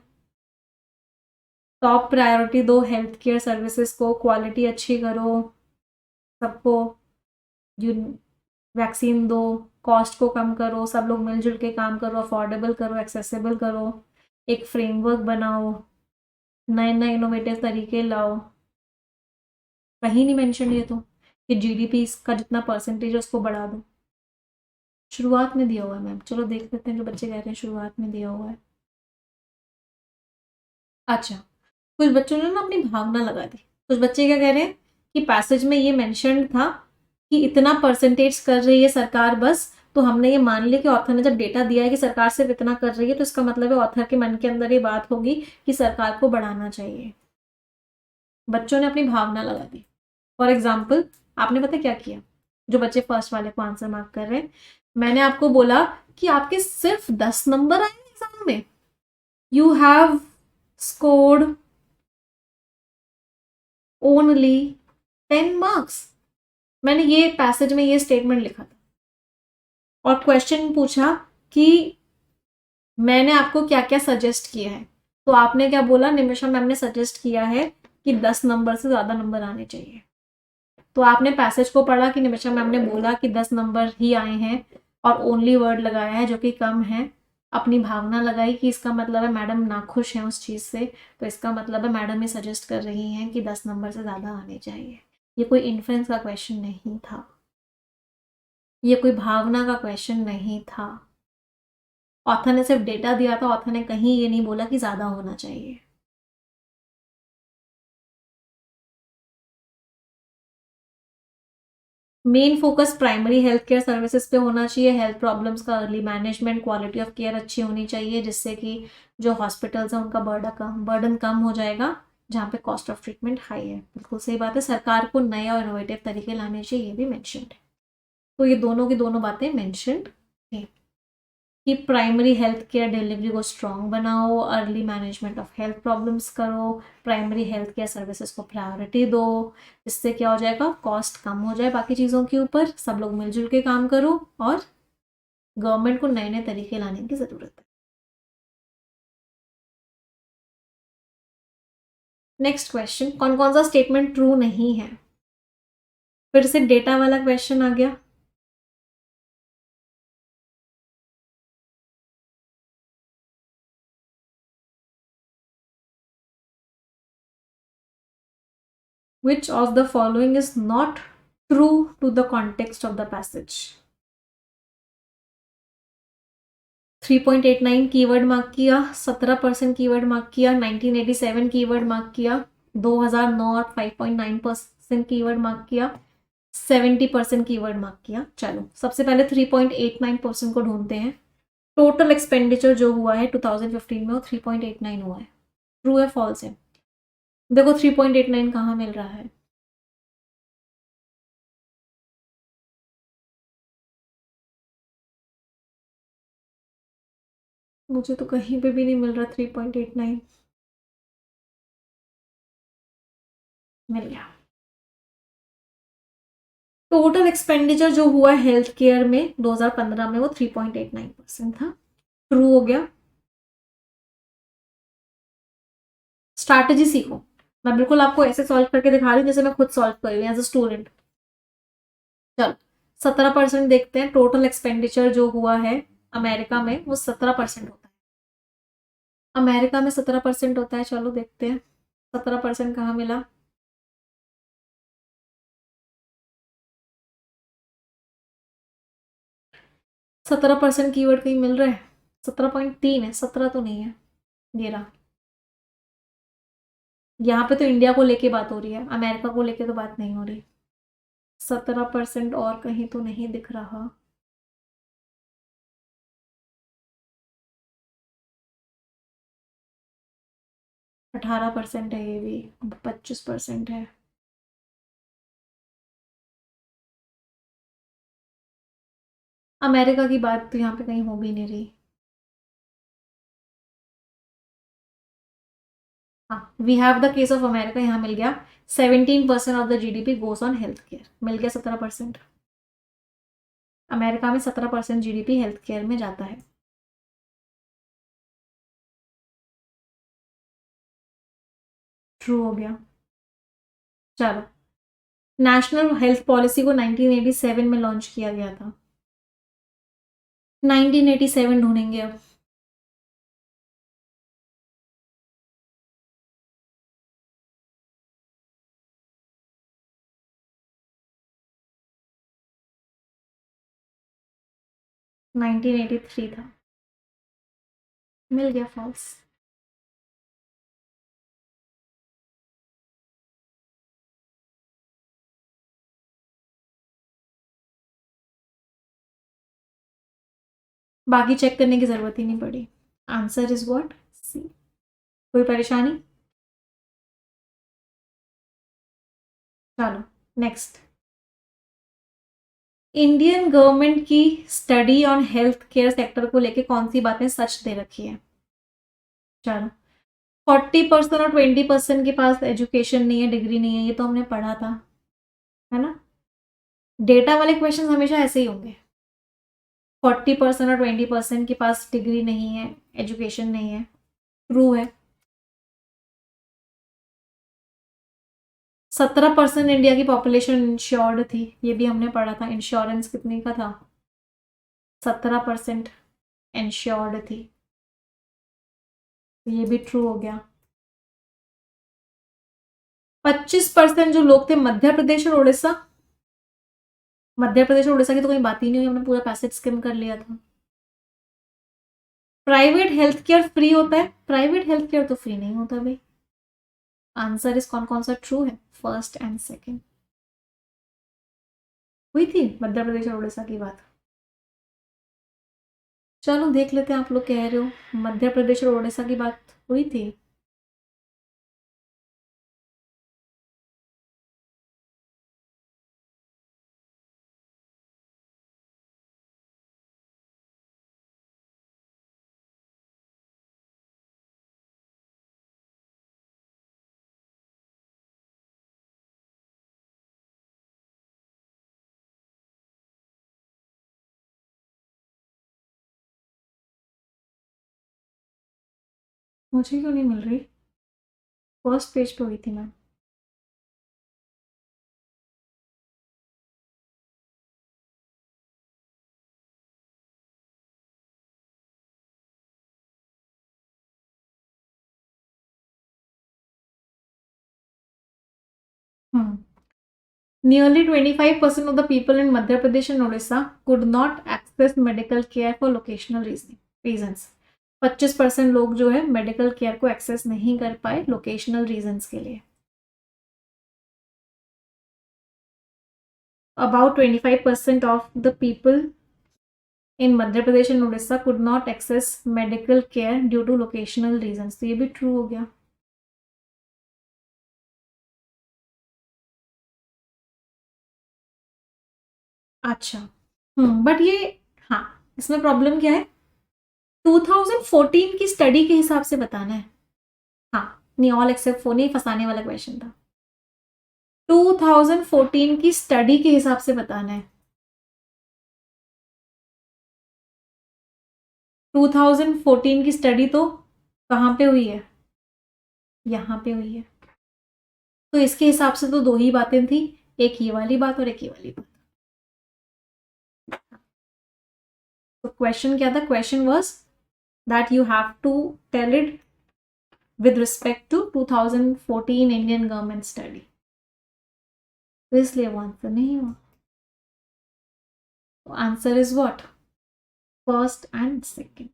टॉप प्रायोरिटी दो हेल्थ केयर सर्विसेज को, क्वालिटी अच्छी करो, सबको वैक्सीन दो, कॉस्ट को कम करो, सब लोग मिलजुल के काम करो, अफोर्डेबल करो, एक्सेसिबल करो, एक फ्रेमवर्क बनाओ, नए नए इनोवेटिव तरीके लाओ। कहीं नहीं मेंशन ये तो कि जीडीपी का जितना परसेंटेज है उसको बढ़ा दो। शुरुआत में दिया हुआ है मैम, चलो देख लेते हैं जो बच्चे कह रहे हैं शुरुआत में दिया हुआ है। अच्छा, कुछ बच्चों ने ना अपनी भावना लगा दी। कुछ बच्चे क्या कह रहे हैं कि पैसेज में ये मेंशन था कि इतना परसेंटेज कर रही है सरकार बस, तो हमने ये मान लिया कि ऑथर ने जब डेटा दिया है कि सरकार सिर्फ इतना कर रही है, तो इसका मतलब है ऑथर के मन के अंदर ये बात होगी कि सरकार को बढ़ाना चाहिए। बच्चों ने अपनी भावना लगा दी। फॉर एग्जाम्पल, आपने पता क्या किया? जो बच्चे फर्स्ट वाले को आंसर मार्क कर रहे हैं, मैंने आपको बोला कि आपके सिर्फ 10 नंबर आए एग्जाम में, you have scored only 10 marks. मैंने ये पैसेज में ये स्टेटमेंट लिखा था और क्वेश्चन पूछा कि मैंने आपको क्या क्या सजेस्ट किया है, तो आपने क्या बोला? निमिषा मैम ने सजेस्ट किया है कि 10 नंबर से ज्यादा नंबर आने चाहिए। तो आपने पैसेज को पढ़ा कि निमिषा मैम ने बोला कि 10 नंबर ही आए हैं और ओनली वर्ड लगाया है जो कि कम है, अपनी भावना लगाई कि इसका मतलब है मैडम नाखुश हैं उस चीज़ से, तो इसका मतलब है मैडम ये सजेस्ट कर रही हैं कि 10 नंबर से ज़्यादा आने चाहिए। ये कोई इन्फ्लुएंस का क्वेश्चन नहीं था, ये कोई भावना का क्वेश्चन नहीं था। ऑथर ने सिर्फ डेटा दिया था, ऑथर ने कहीं ये नहीं बोला कि ज़्यादा होना चाहिए। Main focus primary health care services पे होना चाहिए, हेल्थ प्रॉब्लम्स का early management, quality of care अच्छी होनी चाहिए, जिससे कि जो हॉस्पिटल्स हैं उनका बर्डन कम हो जाएगा, जहाँ पे कॉस्ट ऑफ ट्रीटमेंट हाई है। बिल्कुल सही बात है, सरकार को नए और इनोवेटिव तरीके लाने चाहिए, ये भी मैंशनड है। तो ये दोनों की दोनों बातें मैंशनड है कि प्राइमरी हेल्थ केयर डिलीवरी को स्ट्रॉन्ग बनाओ, early management of health problems करो, प्राइमरी हेल्थ केयर सर्विसेज को प्रायोरिटी दो, इससे क्या हो जाएगा? कॉस्ट कम हो जाए बाकी चीज़ों के ऊपर, सब लोग मिलजुल के काम करो, और गवर्नमेंट को नए नए तरीके लाने की ज़रूरत है। नेक्स्ट क्वेश्चन, कौन कौन सा स्टेटमेंट ट्रू नहीं है? फिर से डेटा वाला क्वेश्चन आ गया। Which of the following is not true to the context of the passage? 3.89 keyword mark किया, 17% कीवर्ड मार्क किया, 1987 कीवर्ड मार्क किया, 2009 और 5.9% कीवर्ड मार्क किया, 70% कीवर्ड मार्क किया। चलो सबसे पहले 3.89% को ढूंढते हैं। टोटल एक्सपेंडिचर जो हुआ है 2015 में वो 3.89 हुआ है, ट्रू है फॉल्स है? देखो 3.89 कहाँ मिल रहा है? मुझे तो कहीं पे भी नहीं मिल रहा 3.89। मिल गया। टोटल एक्सपेंडिचर जो हुआ हेल्थ केयर में 2015 में वो 3.89% था, ट्रू हो गया। स्ट्रैटेजी सीखो, मैं बिल्कुल आपको ऐसे सॉल्व करके दिखा रही हूँ जैसे मैं खुद सॉल्व कर रही हूँ एज अ स्टूडेंट। चलो 17% देखते हैं, टोटल एक्सपेंडिचर जो हुआ है अमेरिका में वो 17% होता है। अमेरिका में 17% होता है, चलो देखते हैं 17% कहाँ मिला। 17% कीवर्ड कहीं मिल रहा है? 17.3 है, 17 तो नहीं है। ये रहा। यहाँ पे तो इंडिया को लेके बात हो रही है, अमेरिका को लेके तो बात नहीं हो रही। 17% और कहीं तो नहीं दिख रहा। 18% है ये भी, 25% है। अमेरिका की बात तो यहाँ पे कहीं हो भी नहीं रही। हाँ, we have the case of America, यहाँ मिल गया। 17% of the GDP goes on health care, मिल गया 17%। अमेरिका में 17% जीडीपी हेल्थ केयर में जाता है। ट्रू हो गया। चलो, नेशनल हेल्थ पॉलिसी को 1987 में लॉन्च किया गया था। 1987 ढूंढेंगे अब। 1983 था। मिल गया फॉल्स। बाकी चेक करने की जरूरत ही नहीं पड़ी। आंसर इज व्हाट, सी। कोई परेशानी? चलो नेक्स्ट। इंडियन गवर्नमेंट की study on health care sector को लेके कौन सी बातें सच दे रखी है? चलो, 40% और 20% के पास एजुकेशन नहीं है, डिग्री नहीं है, ये तो हमने पढ़ा था, है ना। डेटा वाले क्वेश्चन हमेशा ऐसे ही होंगे। 40% और 20% के पास डिग्री नहीं है, एजुकेशन नहीं है। ट्रू है। 17% इंडिया की पॉपुलेशन इंश्योर्ड थी, ये भी हमने पढ़ा था। इंश्योरेंस कितने का था? 17% इंश्योर्ड थी, तो ये भी ट्रू हो गया। 25% जो लोग थे मध्य प्रदेश और उड़ीसा। मध्य प्रदेश और उड़ीसा की तो कोई बात ही नहीं हुई, हमने पूरा पैसेज स्किम कर लिया था। प्राइवेट हेल्थ केयर फ्री होता है? प्राइवेट हेल्थ केयर तो फ्री नहीं होता भाई। आंसर इस कौन कौन सा ट्रू है, फर्स्ट एंड सेकंड। हुई थी मध्य प्रदेश और उड़ीसा की बात। चलो देख लेते हैं, आप लोग कह रहे हो मध्य प्रदेश और उड़ीसा की बात हुई थी। मुझे क्यों नहीं मिल रही? फर्स्ट पेज पे हुई थी ma'am. Hmm. Nearly 25% of the people in Madhya Pradesh and Odisha could not access medical care for locational reasons. 25% लोग जो है मेडिकल केयर को एक्सेस नहीं कर पाए लोकेशनल रीजंस के लिए। About 25% of the people in Madhya Pradesh and Odisha could not access medical care due to locational reasons, तो ये भी ट्रू हो गया। अच्छा। बट ये, हाँ, इसमें प्रॉब्लम क्या है? 2014 की स्टडी के हिसाब से बताना है। हाँ, नहीं, ऑल एक्सेप्ट फोर नहीं, फंसाने वाला क्वेश्चन था। 2014 की स्टडी के हिसाब से बताना है। 2014 की स्टडी तो कहाँ पे हुई है? यहाँ पे हुई है। तो इसके हिसाब से तो 2 ही बातें थी, एक ये वाली बात और एक ये वाली बात। तो क्वेश्चन क्या था? Question was that you have to tell it with respect to 2014 Indian government study. तो इसलिए वो आंसर नहीं हुआ। तो answer is what? First and second.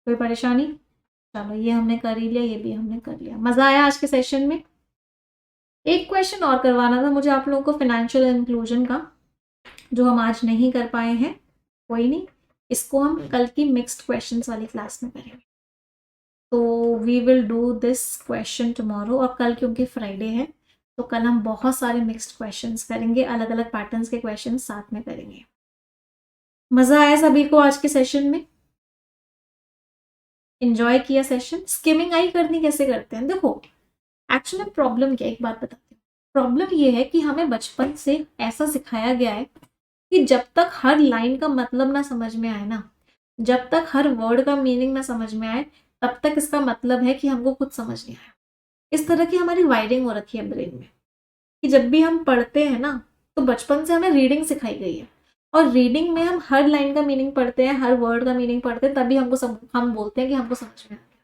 कोई परेशानी? चलो ये हमने कर ही लिया, ये भी हमने कर लिया। मजा आया आज के सेशन में? एक क्वेश्चन और करवाना था मुझे आप लोगों को फाइनेंशियल इंक्लूजन का, जो हम आज नहीं कर पाए हैं। कोई नहीं, इसको हम कल की मिक्स्ड क्वेश्चंस वाली क्लास में करेंगे। तो we will do this question tomorrow. और कल क्योंकि फ्राइडे है तो कल हम बहुत सारे मिक्स्ड क्वेश्चंस करेंगे, अलग अलग पैटर्न्स के क्वेश्चन साथ में करेंगे। मजा आया सभी को आज के सेशन में? एंजॉय किया सेशन? स्किमिंग आई करनी कैसे करते हैं? देखो एक्चुअली प्रॉब्लम क्या है, एक बात बताती हूँ। प्रॉब्लम ये है कि हमें बचपन से ऐसा सिखाया गया है कि जब तक हर लाइन का मतलब ना समझ में आए ना, जब तक हर वर्ड का मीनिंग ना समझ में आए, तब तक इसका मतलब है कि हमको कुछ समझ नहीं आया। इस तरह की हमारी वायरिंग हो रखी है ब्रेन में कि जब भी हम पढ़ते हैं ना, तो बचपन से हमें रीडिंग सिखाई गई है, और रीडिंग में हम हर लाइन का मीनिंग पढ़ते हैं, हर वर्ड का मीनिंग पढ़ते हैं, तभी हम बोलते हैं कि हमको समझ में आ गया।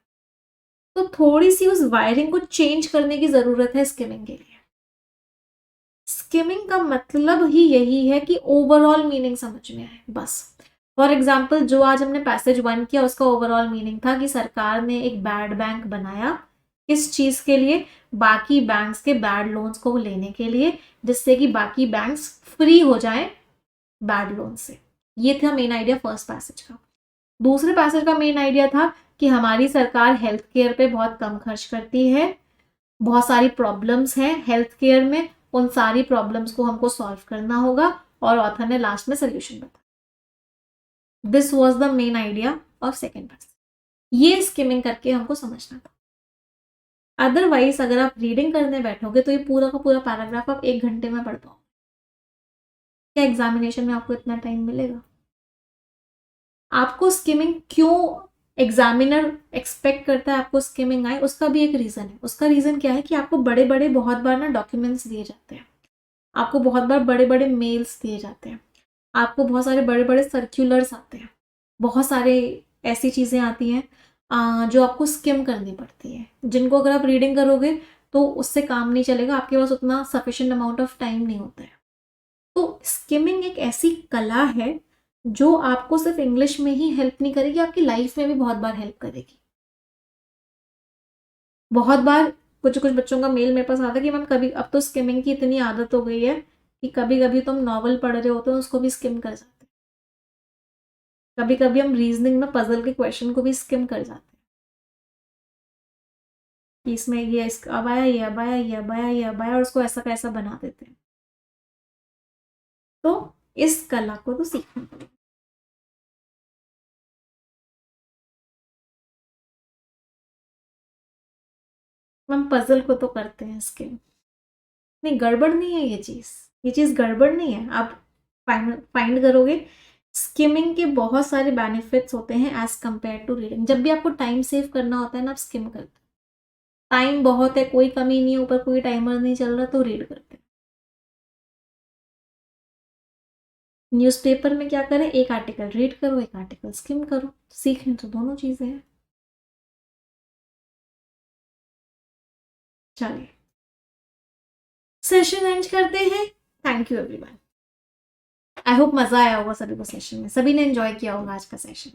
तो थोड़ी सी उस वायरिंग को चेंज करने की जरूरत है स्किमिंग के लिए। स्किमिंग का मतलब ही यही है कि ओवरऑल मीनिंग समझ में आए, बस। फॉर एग्जाम्पल जो आज हमने पैसेज 1 किया, उसका ओवरऑल मीनिंग था कि सरकार ने एक बैड बैंक बनाया, किस चीज के लिए? बाकी बैंक्स के बैड लोन्स को लेने के लिए, जिससे कि बाकी बैंक्स फ्री हो जाएं बैड लोन से। ये था मेन आइडिया फर्स्ट पैसेज का। दूसरे पैसेज का मेन आइडिया था कि हमारी सरकार हेल्थ केयर पे बहुत कम खर्च करती है, बहुत सारी प्रॉब्लम्स हैं हेल्थ केयर में, उन सारी प्रॉब्लम्स को हमको सॉल्व करना होगा, और ऑथर ने लास्ट में सोल्यूशन बताया। This was the main idea of second passage. ये स्किमिंग करके हमको समझना था। अदरवाइज अगर आप रीडिंग करने बैठोगे तो ये पूरा का पूरा पैराग्राफ आप 1 घंटे में पढ़ पाओ। क्या एग्जामिनेशन में आपको इतना टाइम मिलेगा? आपको स्किमिंग क्यों एग्जामिनर एक्सपेक्ट करता है आपको स्किमिंग आए, उसका भी एक रीजन है। उसका रीजन क्या है कि आपको बड़े बड़े बहुत बार ना डॉक्यूमेंट्स दिए जाते हैं, आपको बहुत बार बड़े बड़े मेल्स दिए जाते हैं, आपको बहुत सारे बड़े बड़े सर्क्यूलर्स आते हैं, बहुत सारे ऐसी चीज़ें आती हैं जो आपको स्किम करनी पड़ती है, जिनको अगर आप रीडिंग करोगे तो उससे काम नहीं चलेगा, आपके पास उतना सफिशिएंट अमाउंट ऑफ टाइम नहीं होता है। तो स्किमिंग एक ऐसी कला है जो आपको सिर्फ इंग्लिश में ही हेल्प नहीं करेगी, आपकी लाइफ में भी बहुत बार हेल्प करेगी। बहुत बार कुछ कुछ बच्चों का मेल मेरे पास आता है कि मैम कभी, अब तो स्किमिंग की इतनी आदत हो गई है कि कभी कभी तो हम नॉवल पढ़ रहे होते हैं उसको भी स्किम कर जाते हैं, कभी कभी हम रीजनिंग में पजल के क्वेश्चन को भी स्किम कर जाते हैं कि इसमें ये अब आया, ये अब आया, ये अब आया, ये अब आया, और उसको ऐसा कैसा बना देते हैं। तो इस कला को तो सीखना पड़ेगा। हम पजल को तो करते हैं स्किम, नहीं गड़बड़ नहीं है ये चीज़ गड़बड़ नहीं है। आप फाइंड करोगे स्किमिंग के बहुत सारे बेनिफिट्स होते हैं एज कंपेयर टू रीडिंग। जब भी आपको टाइम सेव करना होता है ना, आप स्किम करते हो, टाइम बहुत है, कोई कमी नहीं है, ऊपर कोई टाइमर नहीं चल रहा, तो रीड करते हैं। न्यूज़पेपर में क्या करें, एक आर्टिकल रीड करो, एक आर्टिकल स्किम करो, सीखने तो दोनों चीज़ें हैं। चलिए सेशन एंड करते हैं। Thank you everyone. I hope मजा आया होगा सभी को सेशन में, सभी ने एंजॉय किया होगा आज का सेशन।